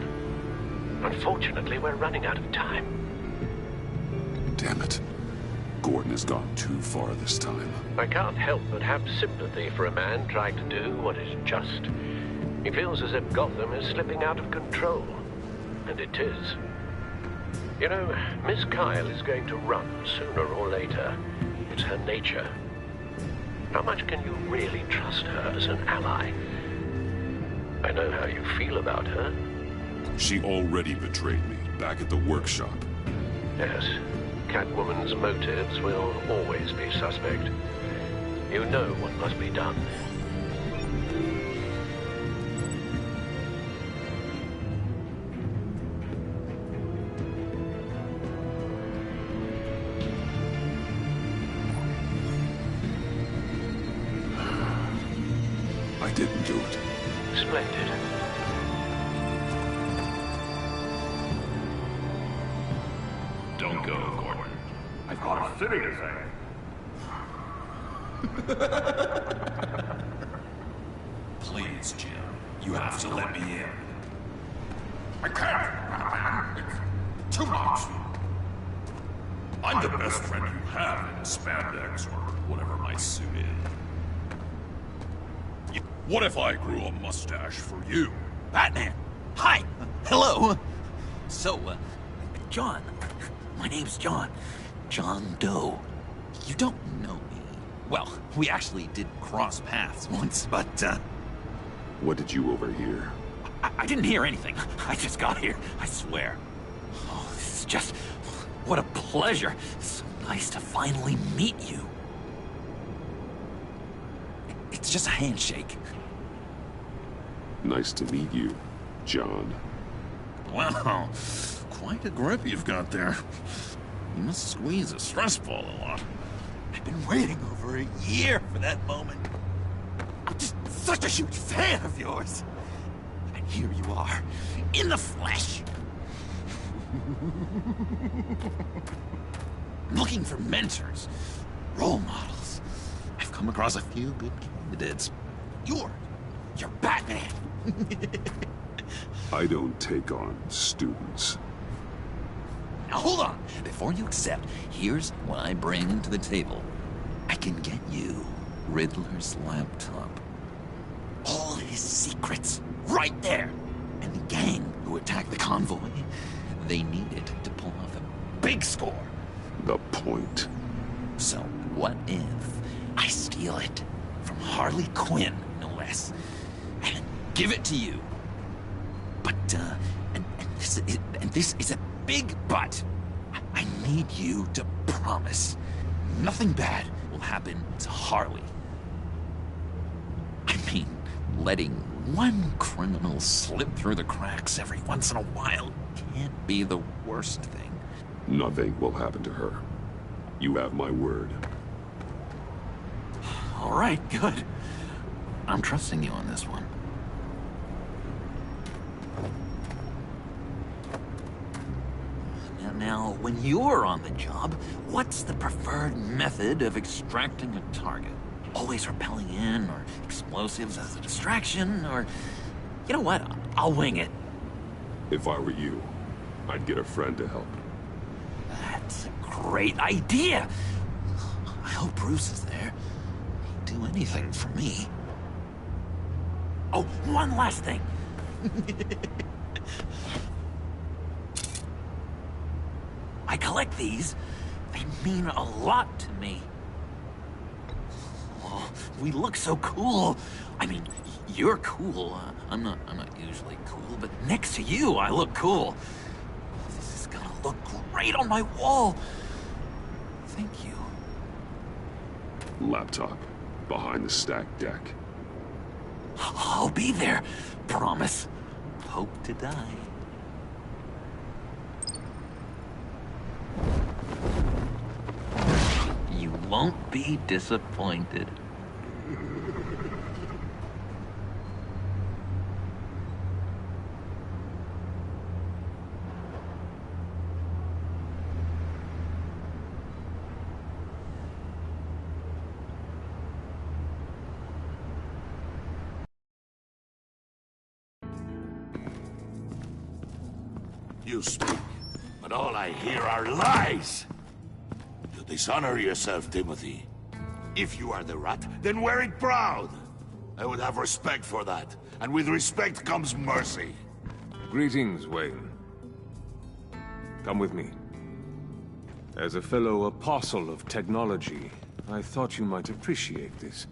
Unfortunately, we're running out of time. Damn it. Gordon has gone too far this time. I can't help but have sympathy for a man trying to do what is just. He feels as if Gotham is slipping out of control. And it is. You know, Miss Kyle is going to run sooner or later. It's her nature. How much can you really trust her as an ally? I know how you feel about her. She already betrayed me back at the workshop. Yes, Catwoman's motives will always be suspect. You know what must be done. I didn't do it. Splendid. Don't go, Gordon. I've got a city to save. Please, Jim. You have to let me in. I can't. It's too much. I'm the best friend you have in spandex or whatever my suit is. What if I grew a mustache for you? Batman! Hi! Hello! So, John. My name's John. John Doe. You don't know me. Well, we actually did cross paths once, but, What did you overhear? I didn't hear anything. I just got here, I swear. Oh, this is just... what a pleasure. So nice to finally meet you. It's just a handshake. Nice to meet you, John. Wow, quite a grip you've got there. You must squeeze a stress ball a lot. I've been waiting over a year for that moment. I'm just such a huge fan of yours. And here you are, in the flesh. Looking for mentors, role models. I've come across a few good candidates. You're Batman. I don't take on students. Now hold on. Before you accept, here's what I bring to the table. I can get you Riddler's laptop. All his secrets, right there. And the gang who attacked the convoy, they needed to pull off a big score. The point. So what if I steal it from Harley Quinn, no less, and give it to you? But, and this is a big but. I need you to promise nothing bad will happen to Harley. I mean, letting one criminal slip through the cracks every once in a while can't be the worst thing. Nothing will happen to her. You have my word. All right, good. I'm trusting you on this one. Now, when you're on the job, what's the preferred method of extracting a target? Always rappelling in, or explosives as a distraction, or... You know what? I'll wing it. If I were you, I'd get a friend to help. That's a great idea. I hope Bruce is there. He'd do anything for me. Oh, one last thing. I collect these. They mean a lot to me. Oh, we look so cool. I mean, you're cool. I'm not usually cool, but next to you, I look cool. This is gonna look great on my wall. Thank you. Laptop. Behind the stacked deck. I'll be there. Promise. Hope to die. You won't be disappointed. You speak, but all I hear are lies! You dishonor yourself, Timothy. If you are the rat, then wear it proud! I would have respect for that, and with respect comes mercy. Greetings, Wayne. Come with me. As a fellow apostle of technology, I thought you might appreciate this.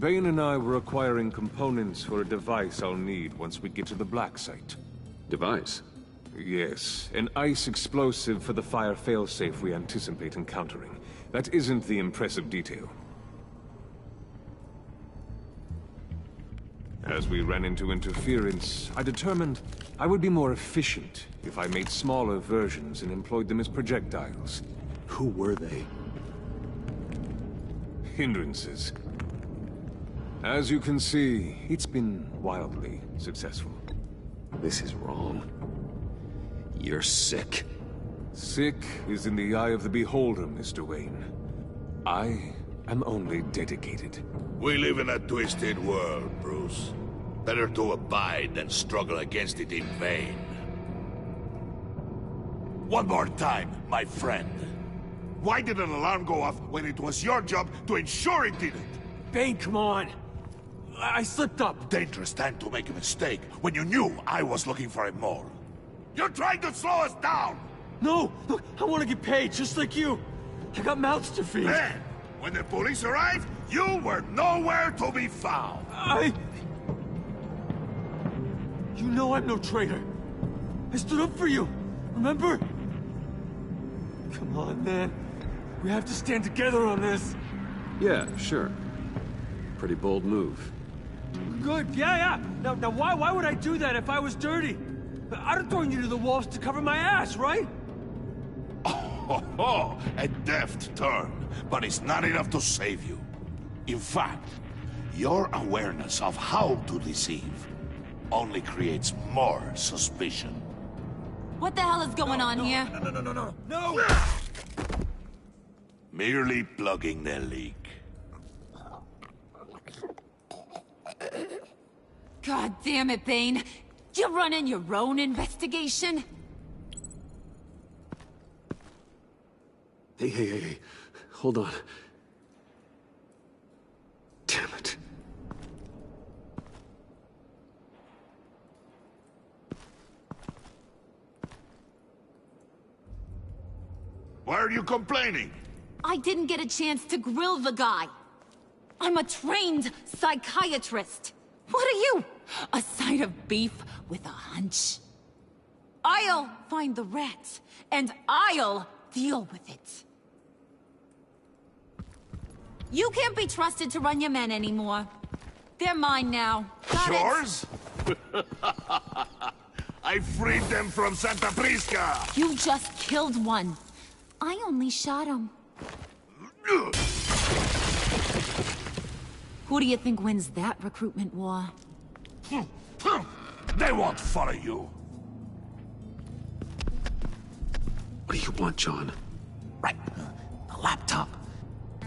Bane and I were acquiring components for a device I'll need once we get to the Black Site. Device? Yes, an ice explosive for the fire failsafe we anticipate encountering. That isn't the impressive detail. As we ran into interference, I determined I would be more efficient if I made smaller versions and employed them as projectiles. Who were they? Hindrances. As you can see, it's been wildly successful. This is wrong. You're sick. Sick is in the eye of the beholder, Mr. Wayne. I am only dedicated. We live in a twisted world, Bruce. Better to abide than struggle against it in vain. One more time, my friend. Why did an alarm go off when it was your job to ensure it didn't? Bane, come on! I slipped up! Dangerous time to make a mistake when you knew I was looking for a mole. You're trying to slow us down! No! Look, I want to get paid, just like you! I got mouths to feed! Then, when the police arrived, you were nowhere to be found! You know I'm no traitor! I stood up for you, remember? Come on, man. We have to stand together on this! Yeah, sure. Pretty bold move. Good, yeah. Now why would I do that if I was dirty? I'd have thrown you to the wolves to cover my ass, right? Oh, a deft turn, but it's not enough to save you. In fact, your awareness of how to deceive only creates more suspicion. What the hell is going on here? No! Merely plugging the leak. God damn it, Bane. You're running your own investigation? Hey. Hold on. Damn it. Why are you complaining? I didn't get a chance to grill the guy. I'm a trained psychiatrist. What are you? A side of beef with a hunch? I'll find the rat, and I'll deal with it. You can't be trusted to run your men anymore. They're mine now. Got Yours? I freed them from Santa Prisca! You just killed one. I only shot him. Who do you think wins that recruitment war? They won't follow you. What do you want, John? Right. The laptop.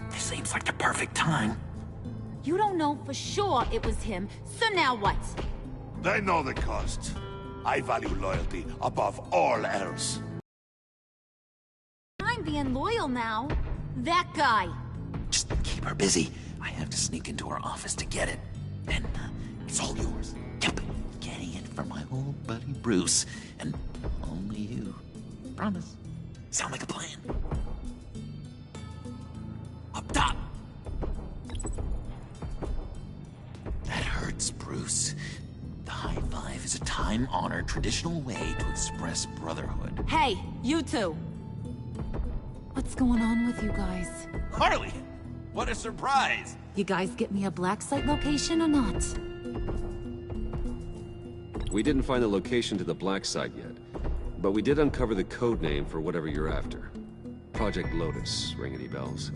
This seems like the perfect time. You don't know for sure it was him, so now what? They know the cost. I value loyalty above all else. I'm being loyal now. That guy. Just keep her busy. I have to sneak into her office to get it. Then, it's all yours. Yep, getting it from my old buddy Bruce. And only you. Promise. Sound like a plan? Up top! That hurts, Bruce. The high five is a time-honored traditional way to express brotherhood. Hey, you two. What's going on with you guys? Harley! What a surprise! You guys get me a black site location or not? We didn't find the location to the black site yet, but we did uncover the code name for whatever you're after. Project Lotus. Ring any bells?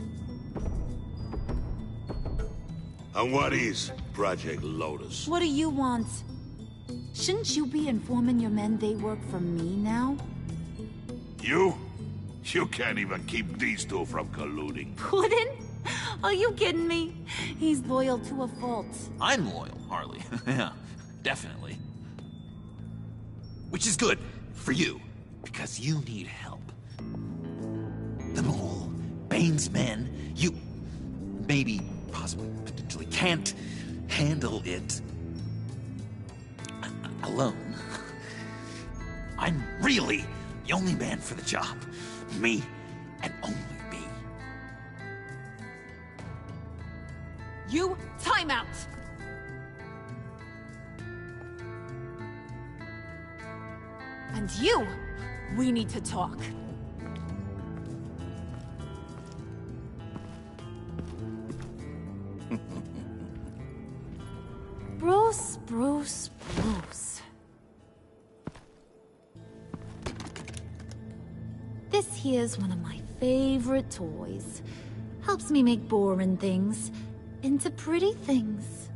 And what is Project Lotus? What do you want? Shouldn't you be informing your men they work for me now? You? You can't even keep these two from colluding. Puddin'? Are you kidding me? He's loyal to a fault. I'm loyal, Harley. Yeah, definitely. Which is good for you, because you need help. The Mole, Bane's men, you maybe, possibly, potentially can't handle it alone. I'm really the only man for the job. Me and only me. You, time out! And you, we need to talk. Bruce. This here's one of my favorite toys. Helps me make boring things into pretty things.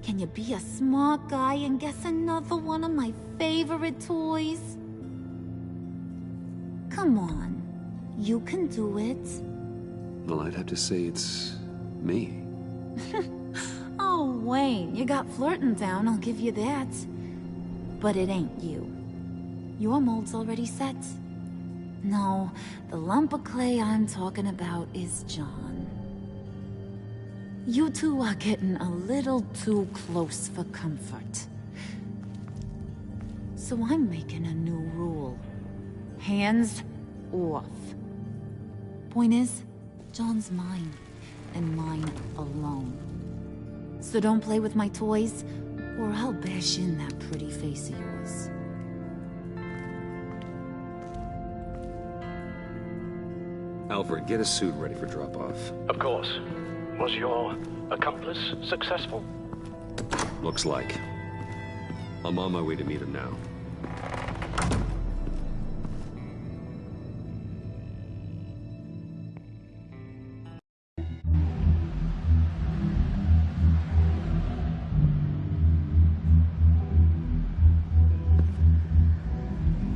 Can you be a smart guy and guess another one of my favorite toys? Come on, you can do it. Well, I'd have to say it's me. Oh, Wayne, you got flirting down, I'll give you that. But it ain't you. Your mold's already set. No, the lump of clay I'm talking about is John. You two are getting a little too close for comfort. So I'm making a new rule. Hands off. Point is, John's mine, and mine alone. So don't play with my toys, or I'll bash in that pretty face of yours. Alfred, get a suit ready for drop-off. Of course. Was your accomplice successful? Looks like. I'm on my way to meet him now.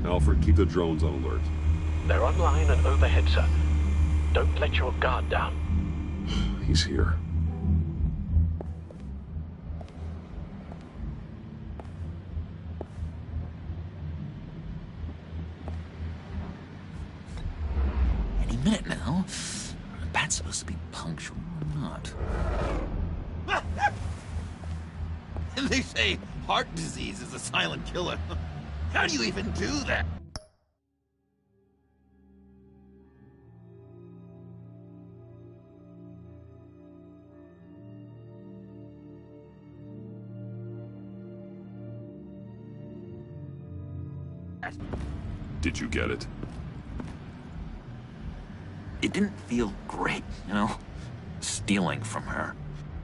Alfred, keep the drones on alert. They're online and overhead, sir. Don't let your guard down. He's here. Any minute now. Bat's supposed to be punctual or not? They say heart disease is a silent killer. How do you even do that? Did you get it? It didn't feel great, you know? Stealing from her.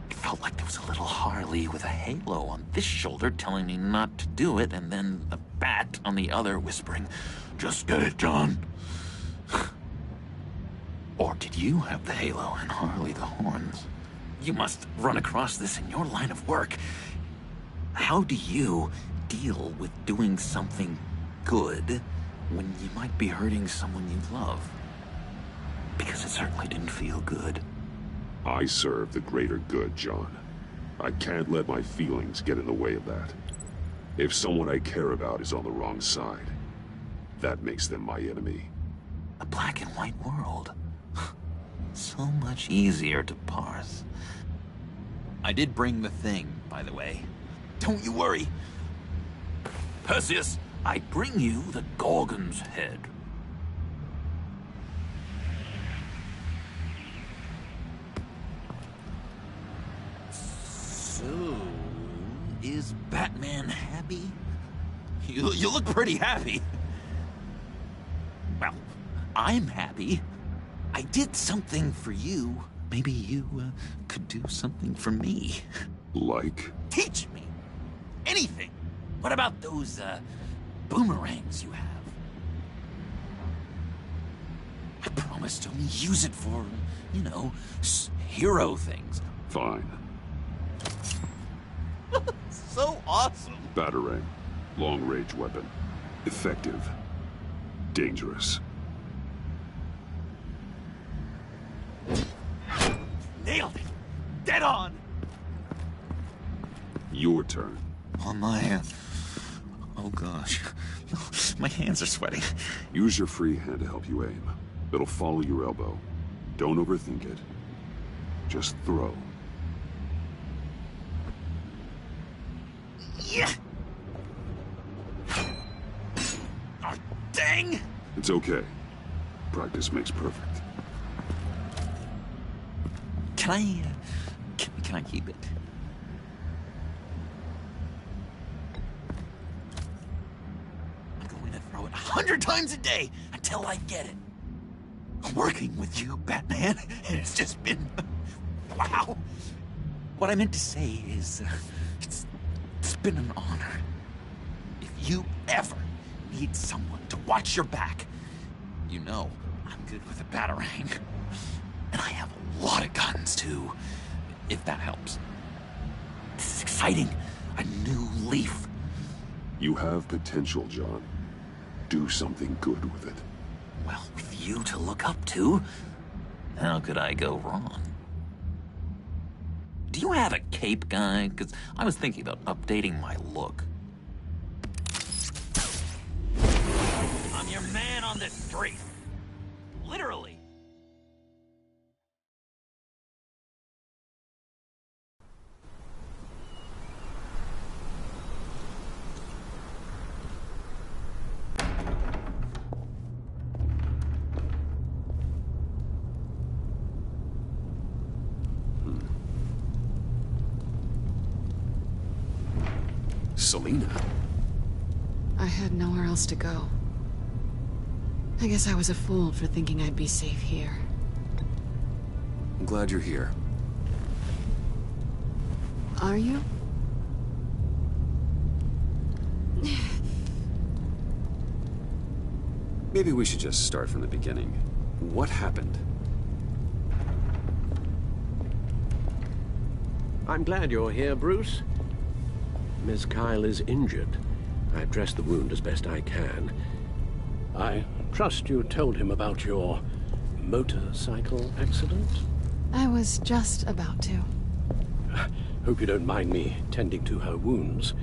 It felt like there was a little Harley with a halo on this shoulder telling me not to do it, and then the bat on the other whispering, "Just get it, John." Or did you have the halo and Harley the horns? You must run across this in your line of work. How do you deal with doing something good when you might be hurting someone you love? Because it certainly didn't feel good. I serve the greater good, John. I can't let my feelings get in the way of that. If someone I care about is on the wrong side, That makes them my enemy. A black and white world. So much easier to parse. I did bring the thing, by the way. Don't you worry. Perseus, I bring you the Gorgon's head. So, is Batman happy? You look pretty happy. Well, I'm happy. I did something for you. Maybe you could do something for me. Like? Teach me. Anything. What about those boomerangs you have? I promise to only use it for, you know, hero things. Fine. So awesome. Batarang. Long-range weapon. Effective. Dangerous. Nailed it. Dead on. Your turn. On my... Oh gosh. My hands are sweating. Use your free hand to help you aim. It'll follow your elbow. Don't overthink it. Just throw. Yeah. Oh, dang. It's okay. Practice makes perfect. Can I keep it? I'm going to throw it 100 times a day until I get it. Working with you, Batman, it's just been... wow. What I meant to say is, it's been an honor. If you ever need someone to watch your back, you know I'm good with a batarang. And I have a lot of guns, too, if that helps. This is exciting. A new leaf. You have potential, John. Do something good with it. Well, with you to look up to, how could I go wrong? Do you have a cape, guy? Because I was thinking about updating my look. I'm your man on this street. Literally. Selina? I had nowhere else to go. I guess I was a fool for thinking I'd be safe here. I'm glad you're here. Are you? Maybe we should just start from the beginning. What happened? I'm glad you're here, Bruce. Miss Kyle is injured. I've dressed the wound as best I can. I trust you told him about your motorcycle accident? I was just about to. Hope you don't mind me tending to her wounds.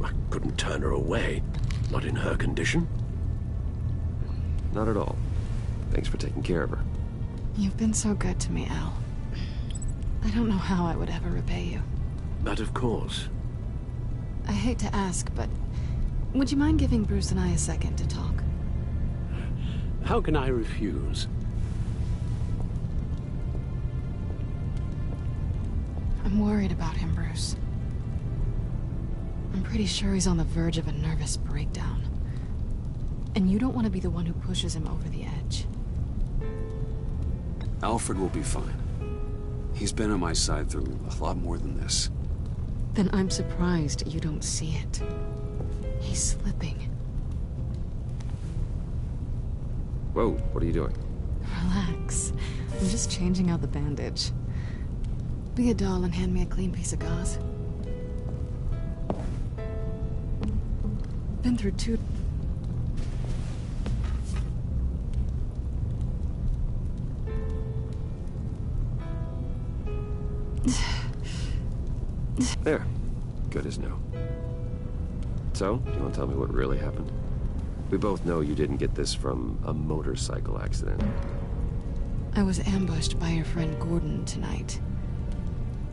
I couldn't turn her away, not in her condition. Not at all. Thanks for taking care of her. You've been so good to me, Al. I don't know how I would ever repay you. But of course. I hate to ask, but would you mind giving Bruce and I a second to talk? How can I refuse? I'm worried about him, Bruce. I'm pretty sure he's on the verge of a nervous breakdown. And you don't want to be the one who pushes him over the edge. Alfred will be fine. He's been on my side through a lot more than this. Then I'm surprised you don't see it. He's slipping. Whoa, what are you doing? Relax. I'm just changing out the bandage. Be a doll and hand me a clean piece of gauze. Been through 2... There. Good as new. So, do you want to tell me what really happened? We both know you didn't get this from a motorcycle accident. I was ambushed by your friend Gordon tonight.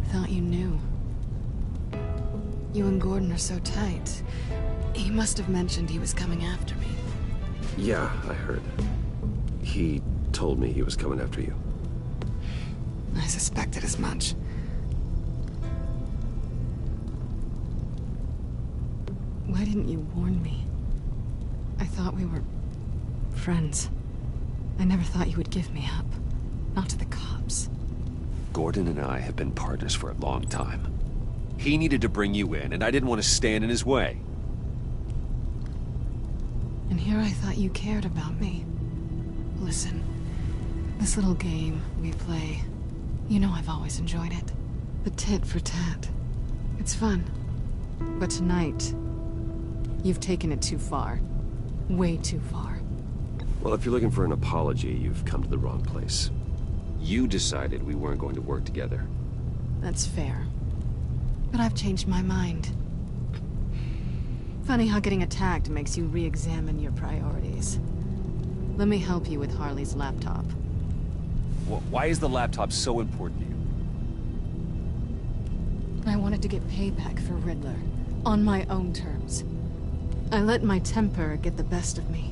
Thought you knew. You and Gordon are so tight. He must have mentioned he was coming after me. Yeah, I heard. He told me he was coming after you. I suspected as much. Why didn't you warn me? I thought we were friends. I never thought you would give me up. Not to the cops. Gordon and I have been partners for a long time. He needed to bring you in, and I didn't want to stand in his way. And here I thought you cared about me. Listen, this little game we play, you know I've always enjoyed it. The tit for tat. It's fun. But tonight, you've taken it too far. Way too far. Well, if you're looking for an apology, you've come to the wrong place. You decided we weren't going to work together. That's fair. But I've changed my mind. Funny how getting attacked makes you re-examine your priorities. Let me help you with Harley's laptop. Why is the laptop so important to you? I wanted to get payback for Riddler, on my own terms. I let my temper get the best of me.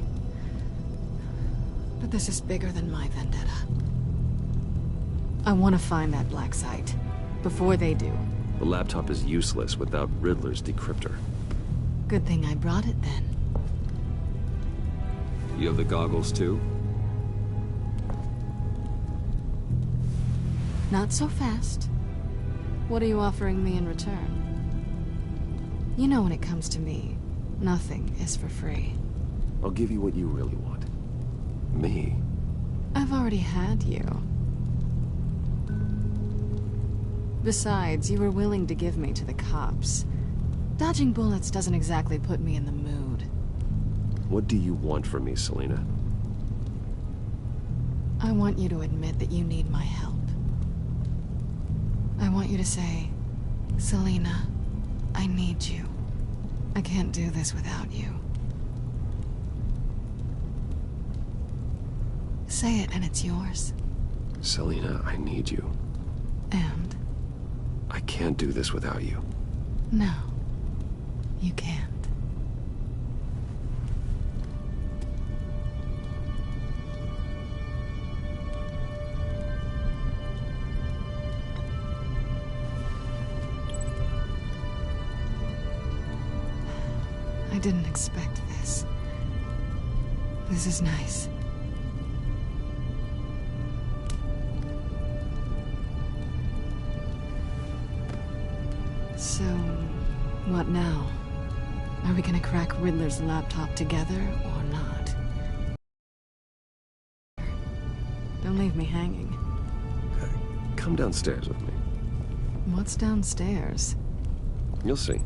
But this is bigger than my vendetta. I want to find that black site, before they do. The laptop is useless without Riddler's decryptor. Good thing I brought it then. You have the goggles too? Not so fast. What are you offering me in return? You know when it comes to me, nothing is for free. I'll give you what you really want. Me. I've already had you. Besides, you were willing to give me to the cops. Dodging bullets doesn't exactly put me in the mood. What do you want from me, Selina? I want you to admit that you need my help. I want you to say, Selina, I need you. I can't do this without you. Say it and it's yours. Selina, I need you. And? I can't do this without you. No, you can't. I didn't expect this. This is nice. So, what now? Are we gonna crack Riddler's laptop together, or not? Don't leave me hanging. Come downstairs with me. What's downstairs? You'll see.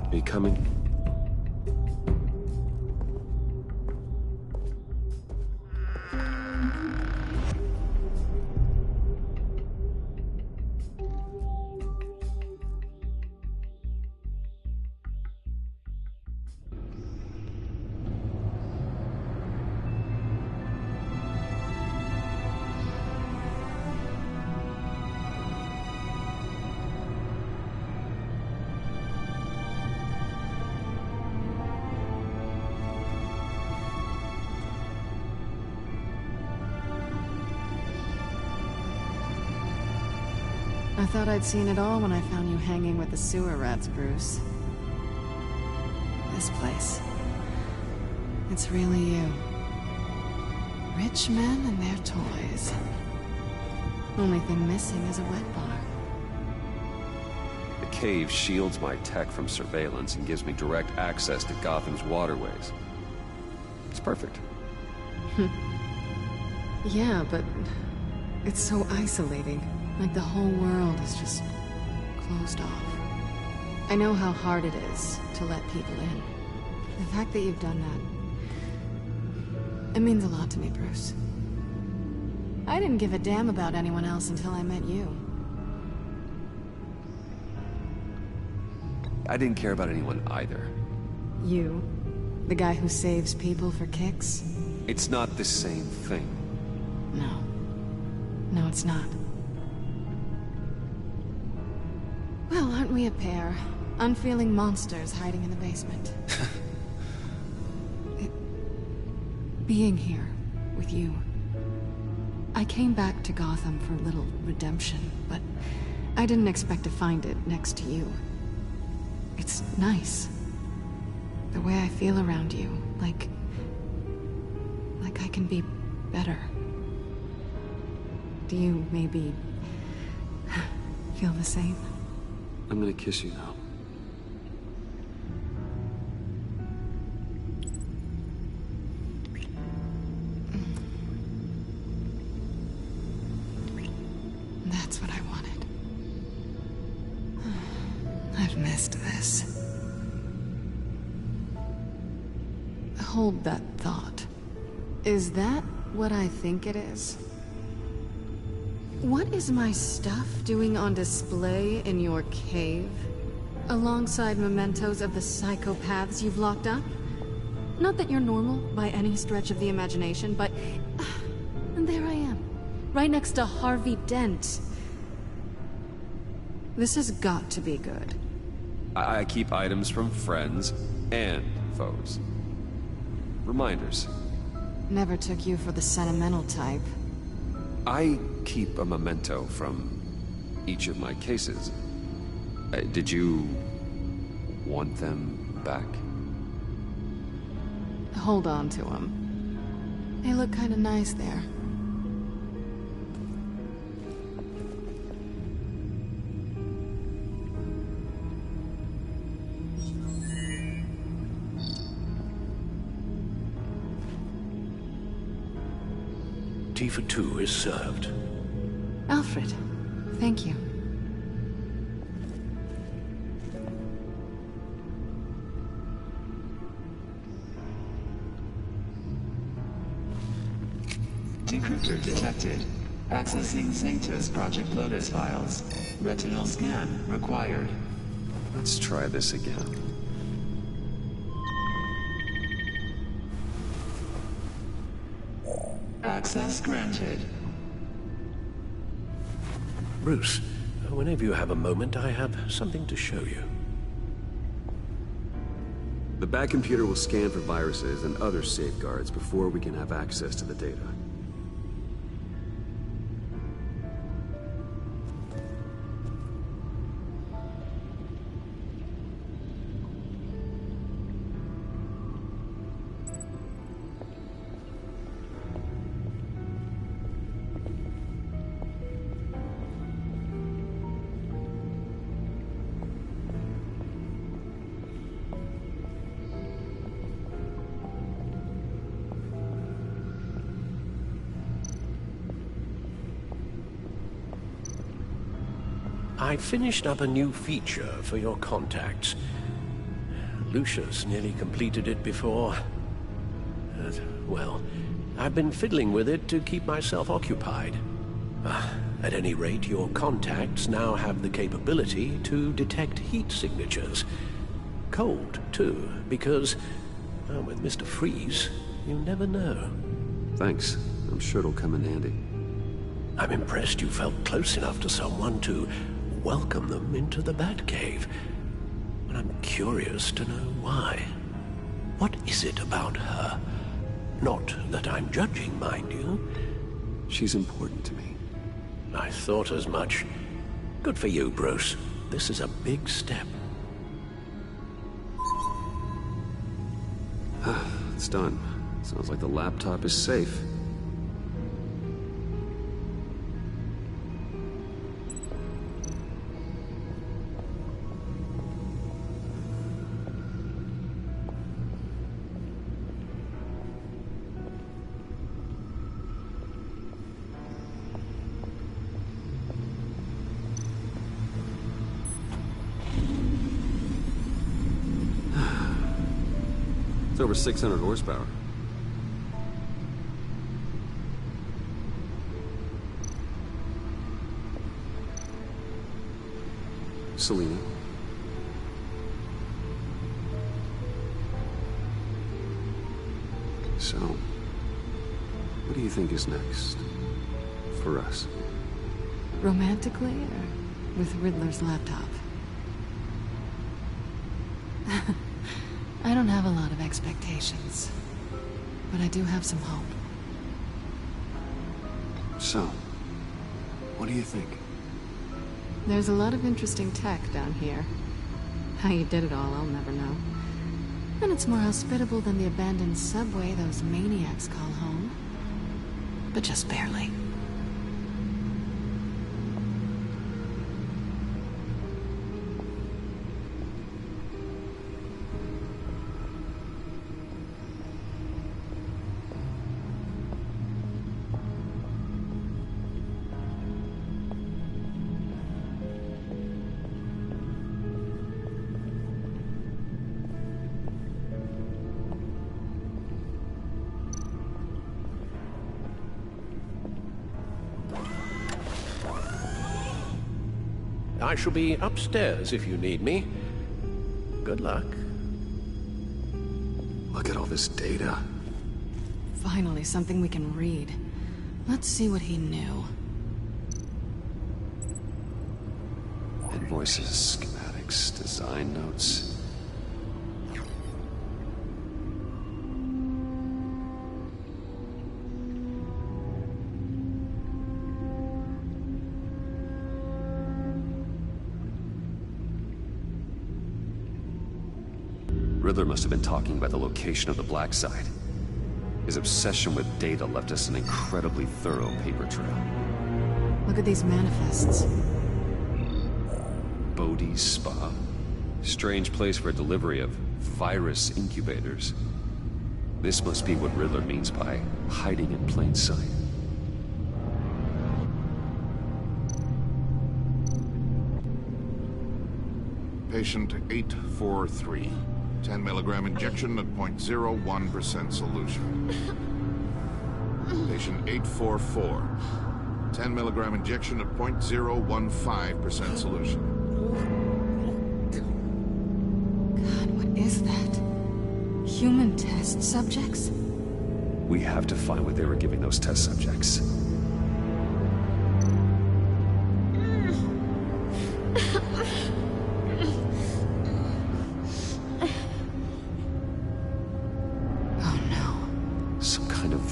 Are you coming? I thought I'd seen it all when I found you hanging with the sewer rats, Bruce. This place. It's really you. Rich men and their toys. Only thing missing is a wet bar. The cave shields my tech from surveillance and gives me direct access to Gotham's waterways. It's perfect. Yeah, but it's so isolating. Like the whole world is just closed off. I know how hard it is to let people in. The fact that you've done that, it means a lot to me, Bruce. I didn't give a damn about anyone else until I met you. I didn't care about anyone either. You? The guy who saves people for kicks? It's not the same thing. No. No, it's not. Well, aren't we a pair? Unfeeling monsters hiding in the basement. Being here with you. I came back to Gotham for a little redemption, but I didn't expect to find it next to you. It's nice. The way I feel around you, like I can be better. Do you maybe feel the same? I'm gonna kiss you now. That's what I wanted. I've missed this. Hold that thought. Is that what I think it is? What is my stuff doing on display in your cave? Alongside mementos of the psychopaths you've locked up? Not that you're normal by any stretch of the imagination, but... and there I am, right next to Harvey Dent. This has got to be good. I keep items from friends and foes. Reminders. Never took you for the sentimental type. I keep a memento from each of my cases. Did you want them back? Hold on to them. They look kind of nice there. Tea for two is served. Alfred, thank you. Decryptor detected. Accessing Sanctus Project Lotus files. Retinal scan required. Let's try this again. Access granted. Bruce, whenever you have a moment, I have something to show you. The back computer will scan for viruses and other safeguards before we can have access to the data. I finished up a new feature for your contacts. Lucius nearly completed it before. Well, I've been fiddling with it to keep myself occupied. At any rate, your contacts now have the capability to detect heat signatures. Cold, too, because, well, with Mr. Freeze, you never know. Thanks. I'm sure it'll come in handy. I'm impressed you felt close enough to someone to welcome them into the Batcave. But I'm curious to know why. What is it about her? Not that I'm judging, mind you. She's important to me. I thought as much. Good for you, Bruce. This is a big step. It's done. Sounds like the laptop is safe. It's over 600 horsepower. Selena. So, what do you think is next? For us? Romantically, or with Riddler's laptop? I don't have a lot of expectations, but I do have some hope. So, what do you think? There's a lot of interesting tech down here. How you did it all, I'll never know. And it's more hospitable than the abandoned subway those maniacs call home. But just barely. I shall be upstairs if you need me. Good luck. Look at all this data. Finally, something we can read. Let's see what he knew. Invoices, schematics, design notes. Riddler must have been talking about the location of the Black Site. His obsession with data left us an incredibly thorough paper trail. Look at these manifests. Bodhi's Spa? Strange place for a delivery of virus incubators. This must be what Riddler means by hiding in plain sight. Patient 843. 10 milligram injection at 0.01% solution. Patient 844. 10 milligram injection at 0.015% solution. God, what is that? Human test subjects? We have to find what they were giving those test subjects.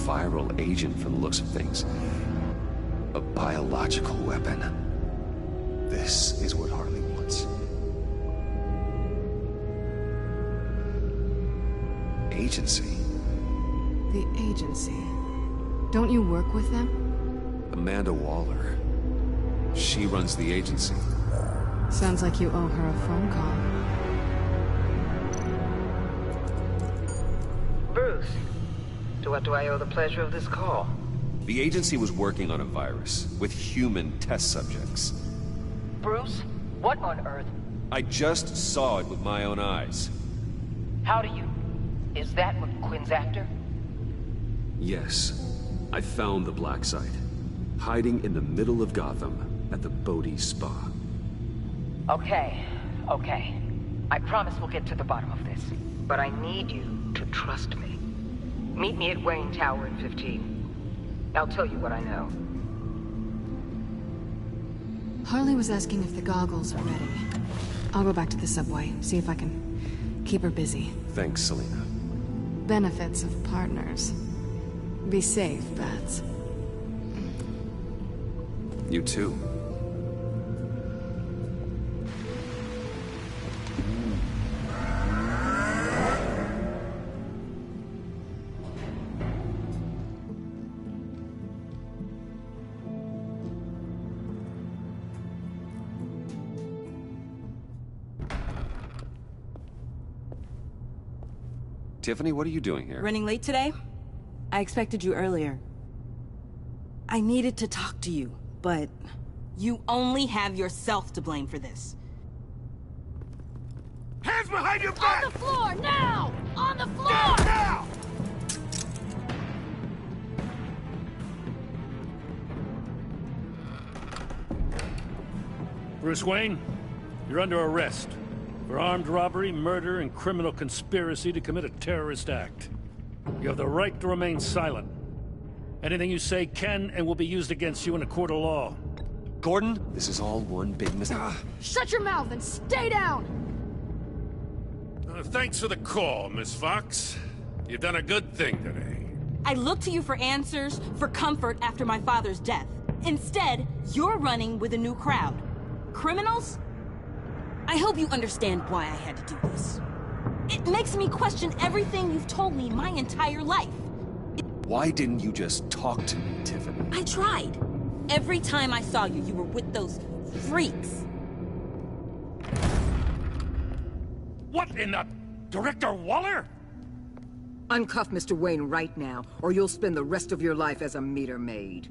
Viral agent from the looks of things. A biological weapon. This is what Harley wants. Agency? The agency. Don't you work with them? Amanda Waller. She runs the agency. Sounds like you owe her a phone call. Bruce. To what do I owe the pleasure of this call? The agency was working on a virus with human test subjects. Bruce? What on earth? I just saw it with my own eyes. How do you... Is that what Quinn's after? Yes. I found the Black Site. Hiding in the middle of Gotham at the Bodhi Spa. Okay. I promise we'll get to the bottom of this. But I need you to trust me. Meet me at Wayne Tower in 15. I'll tell you what I know. Harley was asking if the goggles are ready. I'll go back to the subway, see if I can keep her busy. Thanks, Selena. Benefits of partners. Be safe, Bats. You too. Tiffany, what are you doing here? Running late today? I expected you earlier. I needed to talk to you, but you only have yourself to blame for this. Hands behind your back! On the floor, now! On the the floor! Now! Bruce Wayne, you're under arrest for armed robbery, murder, and criminal conspiracy to commit a terrorist act. You have the right to remain silent. Anything you say can and will be used against you in a court of law. Gordon, this is all one big Shut your mouth and stay down! Thanks for the call, Miss Fox. You've done a good thing today. I look to you for answers, for comfort after my father's death. Instead, you're running with a new crowd. Criminals? I hope you understand why I had to do this. It makes me question everything you've told me my entire life. Why didn't you just talk to me, Tiffany? I tried. Every time I saw you, you were with those freaks. What in the... Director Waller? Uncuff Mr. Wayne right now, or you'll spend the rest of your life as a meter maid.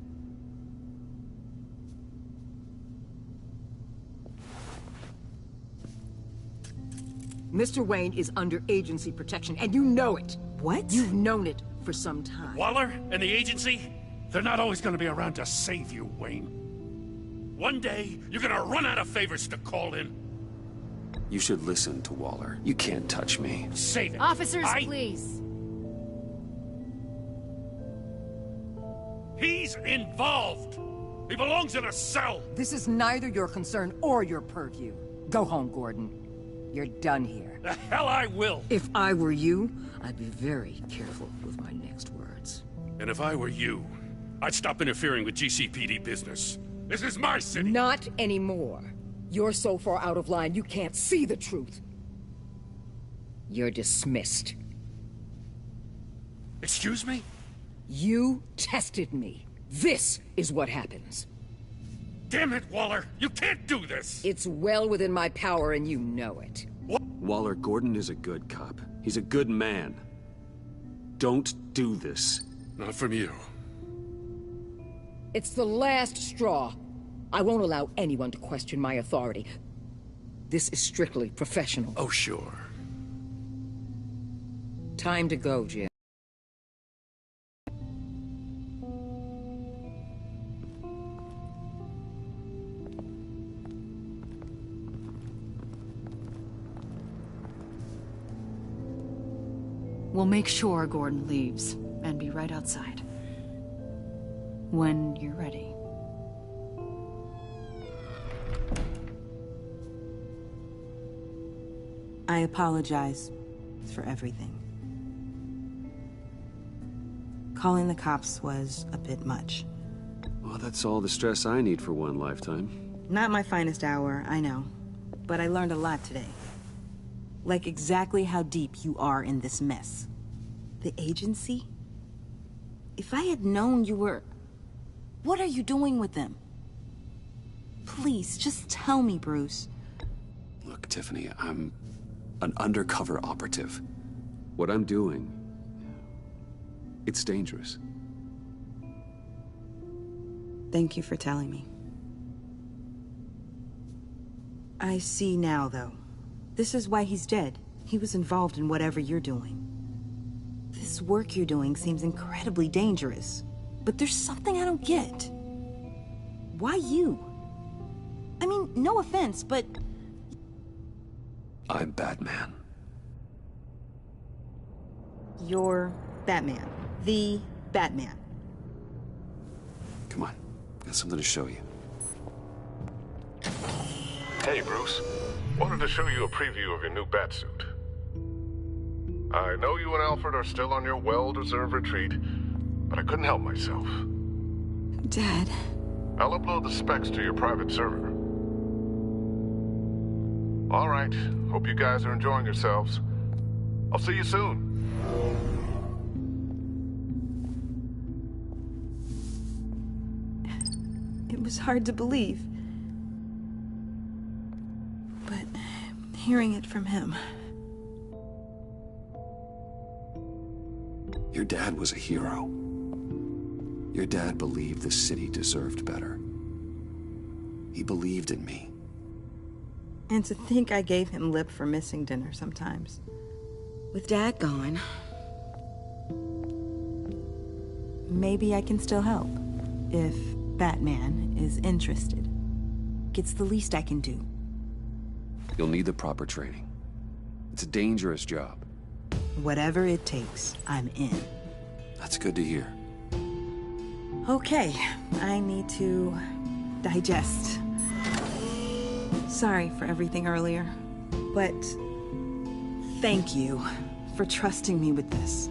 Mr. Wayne is under agency protection, and you know it. What? You've known it for some time. Waller and the agency? They're not always gonna be around to save you, Wayne. One day, you're gonna run out of favors to call in. You should listen to Waller. You can't touch me. Save it. Officers, please. He's involved. He belongs in a cell. This is neither your concern or your purview. Go home, Gordon. You're done here. The hell I will. If I were you, I'd be very careful with my next words. And if I were you, I'd stop interfering with GCPD business. This is my city. Not anymore. You're so far out of line, you can't see the truth. You're dismissed. Excuse me? You tested me. This is what happens. Damn it, Waller! You can't do this! It's well within my power, and you know it. Waller, Gordon is a good cop. He's a good man. Don't do this. Not from you. It's the last straw. I won't allow anyone to question my authority. This is strictly professional. Oh, sure. Time to go, Jim. We'll make sure Gordon leaves, and be right outside. When you're ready. I apologize for everything. Calling the cops was a bit much. Well, that's all the stress I need for one lifetime. Not my finest hour, I know. But I learned a lot today. Like exactly how deep you are in this mess. The agency? If I had known you were... What are you doing with them? Please, just tell me, Bruce. Look, Tiffany, I'm an undercover operative. What I'm doing, it's dangerous. Thank you for telling me. I see now, though. This is why he's dead. He was involved in whatever you're doing. This work you're doing seems incredibly dangerous. But there's something I don't get. Why you? I mean, no offense, but... I'm Batman. You're Batman. The Batman. Come on, got something to show you. Hey, Bruce. Wanted to show you a preview of your new Batsuit. I know you and Alfred are still on your well-deserved retreat, but I couldn't help myself. Dad. I'll upload the specs to your private server. All right. Hope you guys are enjoying yourselves. I'll see you soon. It was hard to believe. But hearing it from him... Your dad was a hero. Your dad believed the city deserved better. He believed in me. And to think I gave him lip for missing dinner sometimes. With Dad gone, maybe I can still help. If Batman is interested. It's the least I can do. You'll need the proper training. It's a dangerous job. Whatever it takes, I'm in. That's good to hear. Okay, I need to digest. Sorry for everything earlier, but thank you for trusting me with this.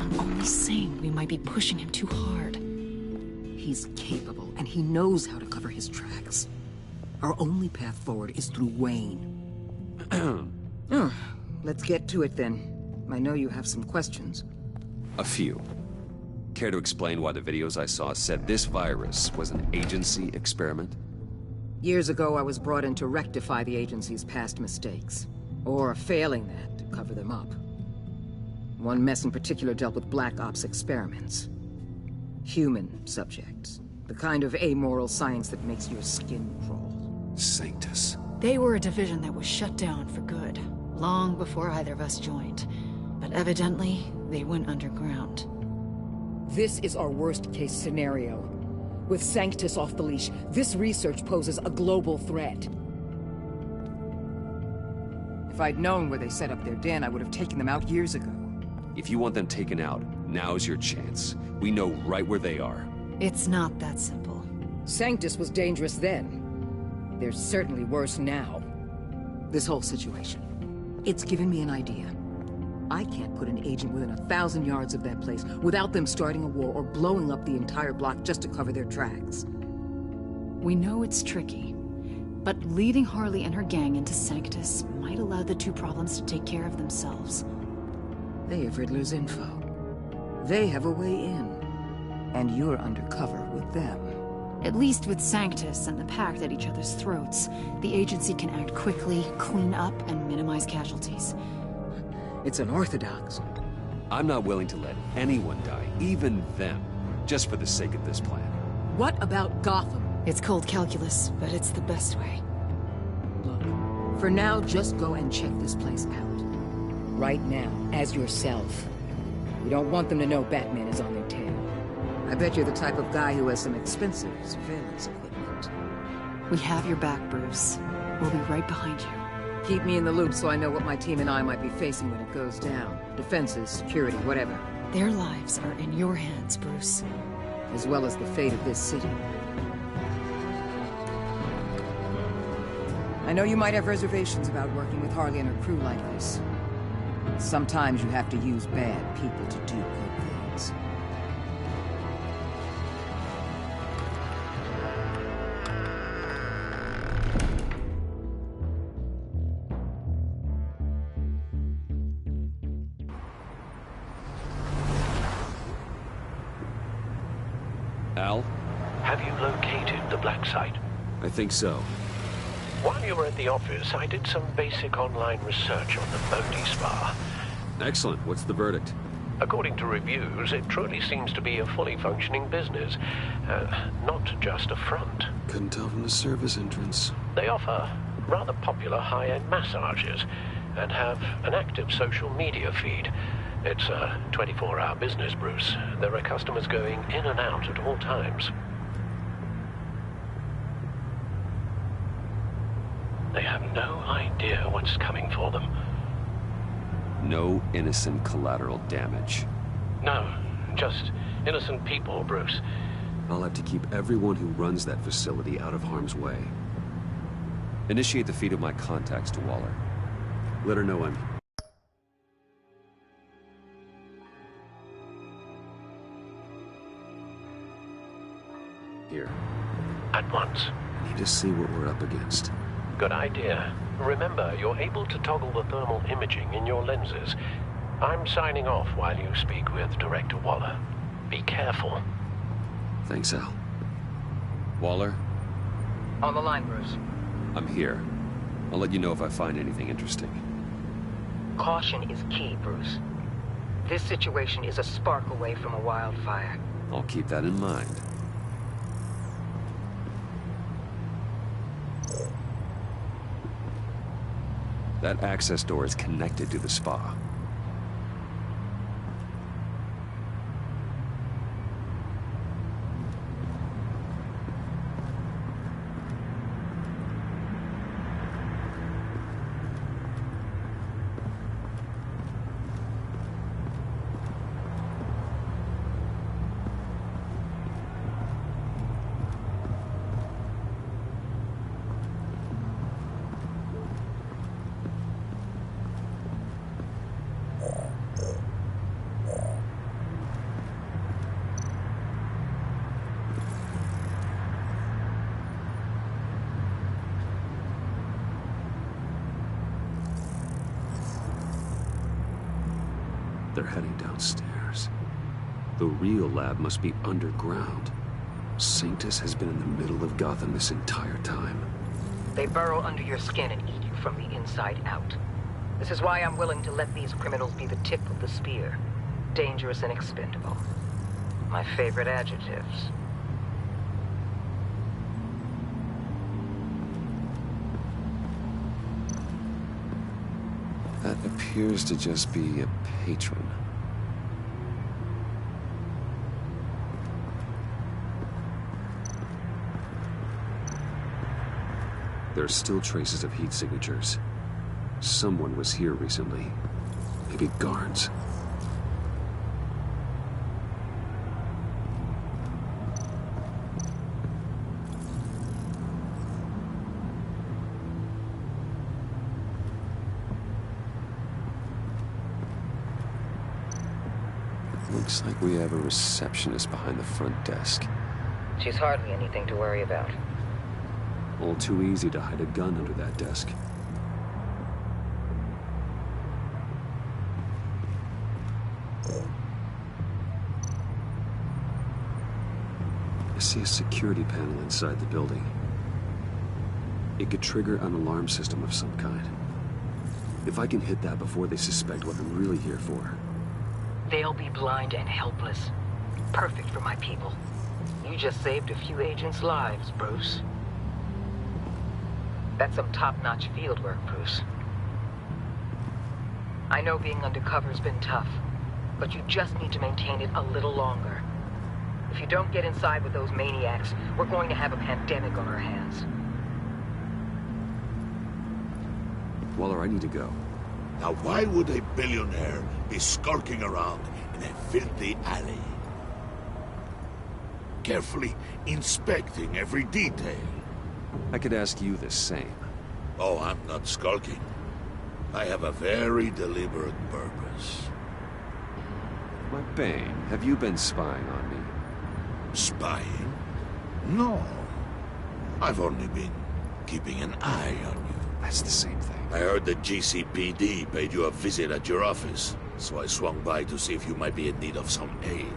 I'm only saying we might be pushing him too hard. He's capable, and he knows how to cover his tracks. Our only path forward is through Wayne. Let's get to it then. I know you have some questions. A few. Care to explain why the videos I saw said this virus was an agency experiment? Years ago, I was brought in to rectify the agency's past mistakes. Or failing that, to cover them up. One mess in particular dealt with Black Ops experiments. Human subjects. The kind of amoral science that makes your skin crawl. Sanctus. They were a division that was shut down for good, long before either of us joined. But evidently, they went underground. This is our worst-case scenario. With Sanctus off the leash, this research poses a global threat. If I'd known where they set up their den, I would have taken them out years ago. If you want them taken out, now's your chance. We know right where they are. It's not that simple. Sanctus was dangerous then. They're certainly worse now. This whole situation. It's given me an idea. I can't put an agent within 1,000 yards of that place without them starting a war or blowing up the entire block just to cover their tracks. We know it's tricky, but leading Harley and her gang into Sanctus might allow the two problems to take care of themselves. They have Riddler's info. They have a way in. And you're undercover with them. At least with Sanctus and the Pact at each other's throats, the agency can act quickly, clean up, and minimize casualties. It's unorthodox. I'm not willing to let anyone die, even them, just for the sake of this plan. What about Gotham? It's cold calculus, but it's the best way. Look, for now, just go and check this place out. Right now, as yourself. We don't want them to know Batman is on their tail. I bet you're the type of guy who has some expensive surveillance equipment. We have your back, Bruce. We'll be right behind you. Keep me in the loop so I know what my team and I might be facing when it goes down. Defenses, security, whatever. Their lives are in your hands, Bruce. As well as the fate of this city. I know you might have reservations about working with Harley and her crew like this. Sometimes you have to use bad people to do good things. Al? Have you located the black site? I think so. While you were at the office, I did some basic online research on the Bodhi Spa. Excellent. What's the verdict? According to reviews, it truly seems to be a fully functioning business, not just a front. Couldn't tell from the service entrance. They offer rather popular high-end massages and have an active social media feed. It's a 24-hour business, Bruce. There are customers going in and out at all times. They have no idea what's coming for them. No innocent collateral damage. No, just innocent people, Bruce. I'll have to keep everyone who runs that facility out of harm's way. Initiate the feed of my contacts to Waller. Let her know I'm here. At once. I need to see what we're up against. Good idea. Remember, you're able to toggle the thermal imaging in your lenses. I'm signing off while you speak with Director Waller. Be careful. Thanks, Al. Waller? On the line, Bruce. I'm here. I'll let you know if I find anything interesting. Caution is key, Bruce. This situation is a spark away from a wildfire. I'll keep that in mind. That access door is connected to the spa. They're heading downstairs. The real lab must be underground. Sanctus has been in the middle of Gotham this entire time. They burrow under your skin and eat you from the inside out. This is why I'm willing to let these criminals be the tip of the spear. Dangerous and expendable. My favorite adjectives. That appears to just be a patron. There are still traces of heat signatures. Someone was here recently. Maybe guards. Looks like we have a receptionist behind the front desk. She's hardly anything to worry about. All too easy to hide a gun under that desk. I see a security panel inside the building. It could trigger an alarm system of some kind. If I can hit that before they suspect what I'm really here for. They'll be blind and helpless. Perfect for my people. You just saved a few agents' lives, Bruce. That's some top-notch field work, Bruce. I know being undercover's been tough, but you just need to maintain it a little longer. If you don't get inside with those maniacs, we're going to have a pandemic on our hands. Waller, I need to go. Now why would a billionaire be skulking around in a filthy alley? Carefully inspecting every detail. I could ask you the same. Oh, I'm not skulking. I have a very deliberate purpose. My Bane, have you been spying on me? Spying? No. I've only been keeping an eye on you. That's the same thing. I heard the GCPD paid you a visit at your office, so I swung by to see if you might be in need of some aid.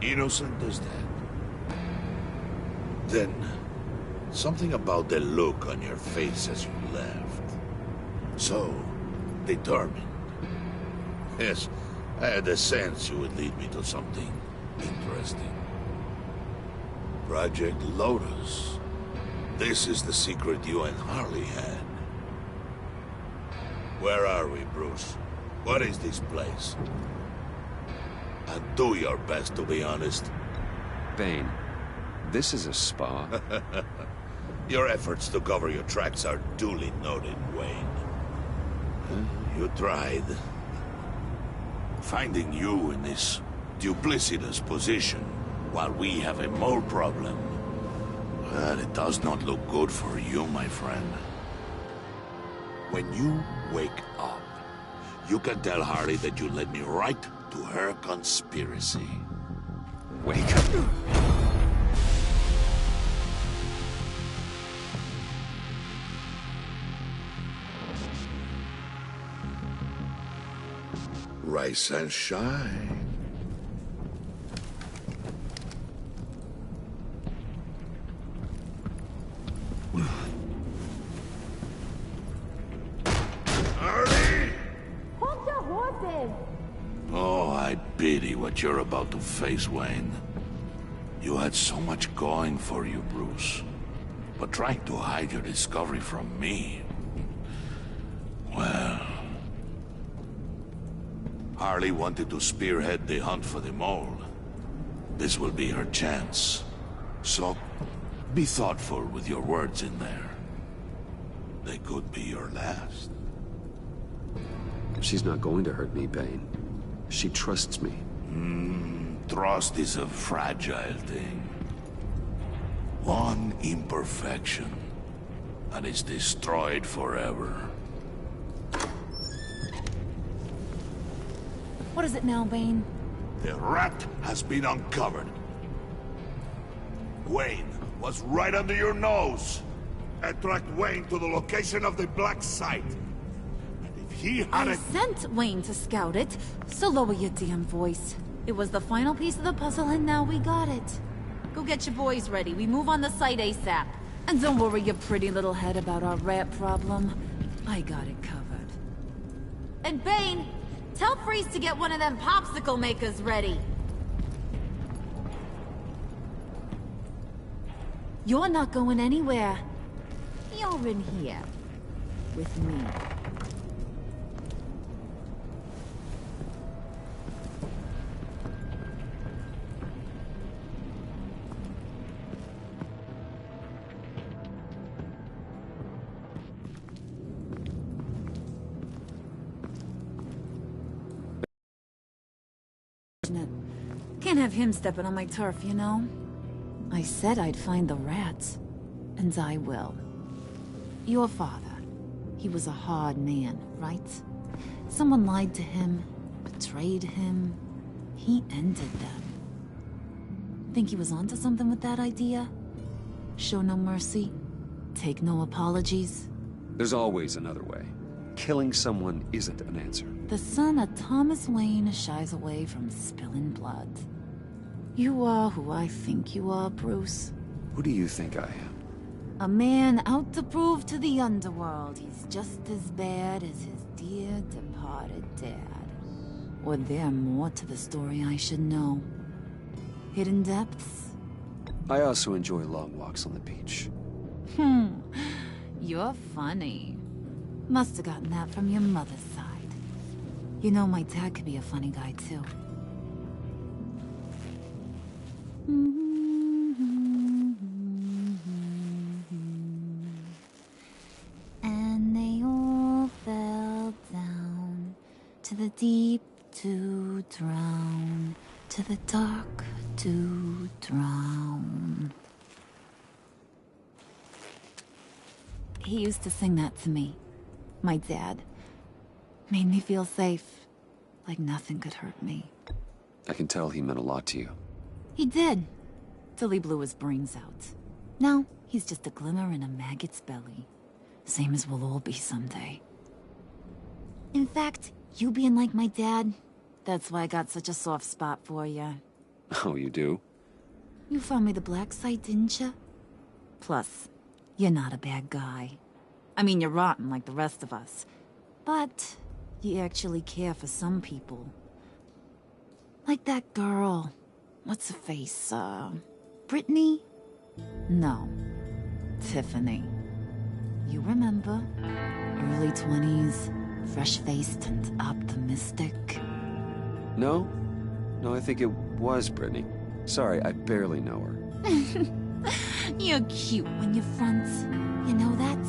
Innocent as that. Then, something about the look on your face as you left. So, determined. Yes, I had a sense you would lead me to something interesting. Project Lotus. This is the secret you and Harley had. Where are we, Bruce? What is this place? And do your best to be honest. Bane, this is a spa. Your efforts to cover your tracks are duly noted, Wayne. You tried. Finding you in this duplicitous position while we have a mole problem. Well, it does not look good for you, my friend. When you wake up, you can tell Harley that you led me right to her conspiracy. Wake up. Rise and shine. Oh, I pity what you're about to face, Wayne. You had so much going for you, Bruce. But trying to hide your discovery from me... Well... Harley wanted to spearhead the hunt for the mole. This will be her chance. So, be thoughtful with your words in there. They could be your last. She's not going to hurt me, Bane. She trusts me. Trust is a fragile thing. One imperfection, and it's destroyed forever. What is it now, Bane? The rat has been uncovered. Wayne was right under your nose. I tracked Wayne to the location of the black site. And if he had I sent Wayne to scout it, so lower your damn voice. It was the final piece of the puzzle and now we got it. Go get your boys ready. We move on the site ASAP. And don't worry your pretty little head about our rat problem. I got it covered. And Bane, tell Freeze to get one of them popsicle makers ready. You're not going anywhere. You're in here. With me. Can't have him stepping on my turf, you know? I said I'd find the rats. And I will. Your father. He was a hard man, right? Someone lied to him, betrayed him. He ended them. Think he was onto something with that idea? Show no mercy? Take no apologies? There's always another way. Killing someone isn't an answer. The son of Thomas Wayne shies away from spilling blood. You are who I think you are, Bruce. Who do you think I am? A man out to prove to the underworld he's just as bad as his dear departed dad. Or there more to the story I should know. Hidden depths? I also enjoy long walks on the beach. You're funny. Must have gotten that from your mother's side. You know my dad could be a funny guy, too. And they all fell down to the deep to drown, to the dark to drown. He used to sing that to me. My dad. Made me feel safe. Like nothing could hurt me. I can tell he meant a lot to you. He did. Till he blew his brains out. Now, he's just a glimmer in a maggot's belly. Same as we'll all be someday. In fact, you being like my dad, that's why I got such a soft spot for you. Oh, you do? You found me the black site, didn't you? Plus, you're not a bad guy. I mean, you're rotten like the rest of us. But you actually care for some people. Like that girl. What's her face? Brittany? No. Tiffany. You remember? Early 20s, fresh-faced and optimistic. No? No, I think it was Brittany. Sorry, I barely know her. You're cute when you're friends. You know that?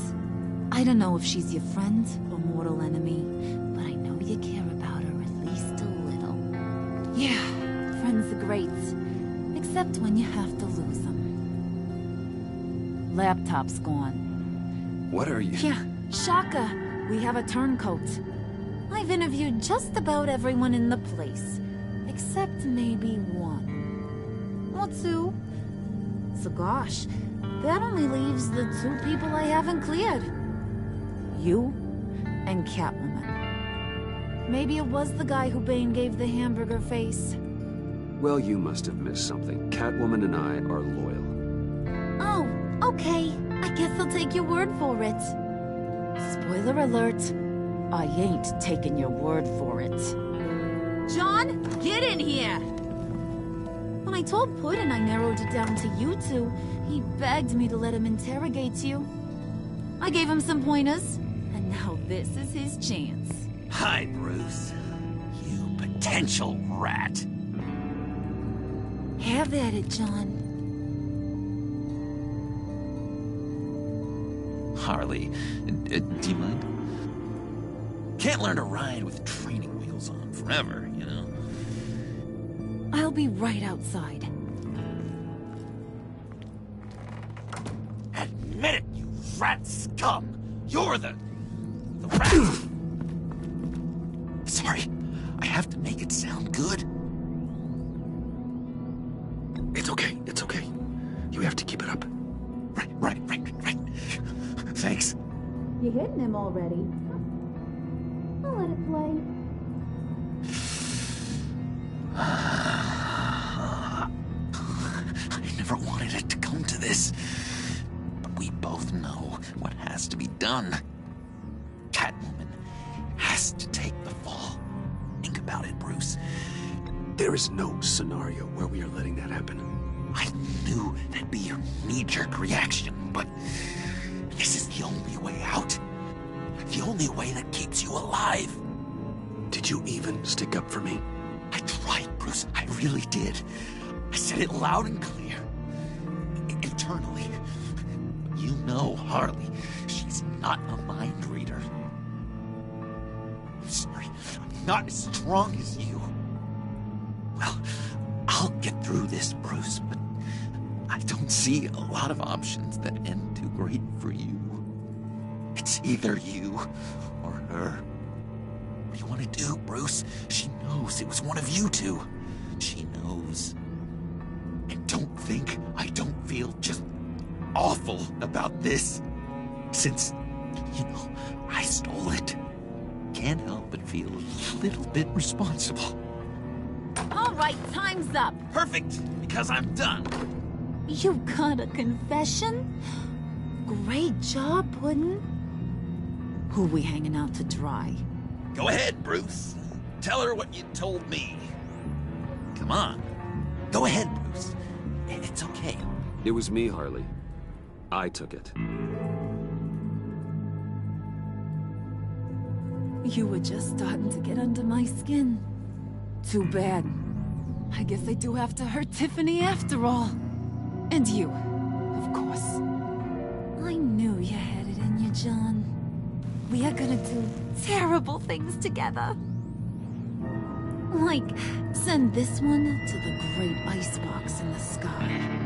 I don't know if she's your friend or mortal enemy, but I know you care about her at least a little. Yeah, friends are great. Except when you have to lose them. Laptop's gone. What are you? Yeah, shocker. We have a turncoat. I've interviewed just about everyone in the place. Except maybe one. Or two. So gosh, that only leaves the two people I haven't cleared. You and Catwoman. Maybe it was the guy who Bane gave the hamburger face. Well, you must have missed something. Catwoman and I are loyal. Oh, okay. I guess I'll take your word for it. Spoiler alert. I ain't taking your word for it. John, get in here! When I told Puddin' I narrowed it down to you two, he begged me to let him interrogate you. I gave him some pointers, and Now this is his chance. Hi, Bruce. You potential rat. Have at it, John. Harley, do you mind? Can't learn to ride with training wheels on forever, you know? I'll be right outside. Admit it, you rat scum! You're the rat! Sorry, I have to make it sound good. It's okay, it's okay. You have to keep it up. Right. Thanks. You're hitting him already. I'll let it play. I never wanted it to come to this. But we both know what has to be done. Catwoman has to take the fall. Think about it, Bruce. There is no scenario where we are letting that happen. I knew that'd be your knee-jerk reaction, but this is the only way out. The only way that keeps you alive. Did you even stick up for me? I tried, Bruce. I really did. I said it loud and clear. Internally. But you know Harley. She's not a mind reader. I'm sorry. I'm not as strong as you. Well, I'll get through this, Bruce, but I don't see a lot of options that end too great for you. It's either you or her. What do you want to do, Bruce? She knows it was one of you two. She knows. And don't think I don't feel just awful about this. Since, you know, I stole it. Can't help but feel a little bit responsible. All right, time's up. Perfect, because I'm done. You got a confession? Great job, Puddin'. Who we hanging out to dry? Go ahead, Bruce. Tell her what you told me. Come on. Go ahead, Bruce. It's okay. It was me, Harley. I took it. You were just starting to get under my skin. Too bad. I guess I do have to hurt Tiffany after all. And you, of course. I knew you had it in you, John. We are gonna do terrible things together. Like, send this one to the great icebox in the sky.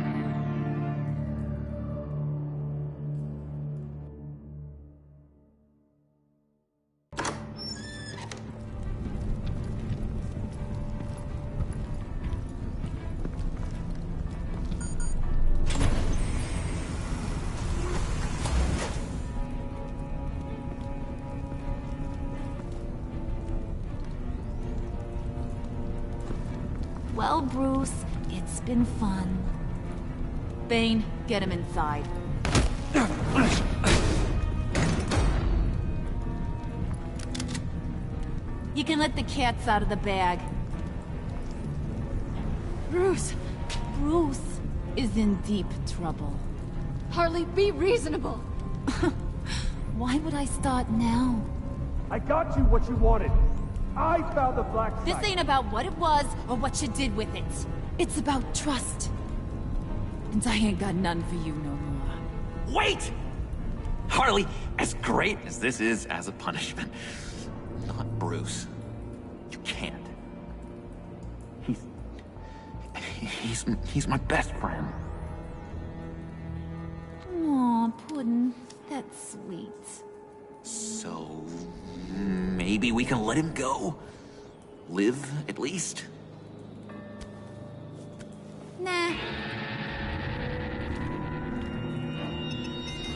Well, Bruce, it's been fun. Bane, get him inside. You can let the cats out of the bag. Bruce is in deep trouble. Harley, be reasonable. Why would I start now? I got you what you wanted. I found the black site. This ain't about what it was or what you did with it. It's about trust. And I ain't got none for you no more. Wait! Harley, as great as this is as a punishment, not Bruce. You can't. He's my best friend. Aw, Puddin', that's sweet. So, maybe we can let him go? Live, at least? Nah.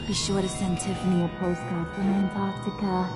Be sure to send Tiffany a postcard from Antarctica.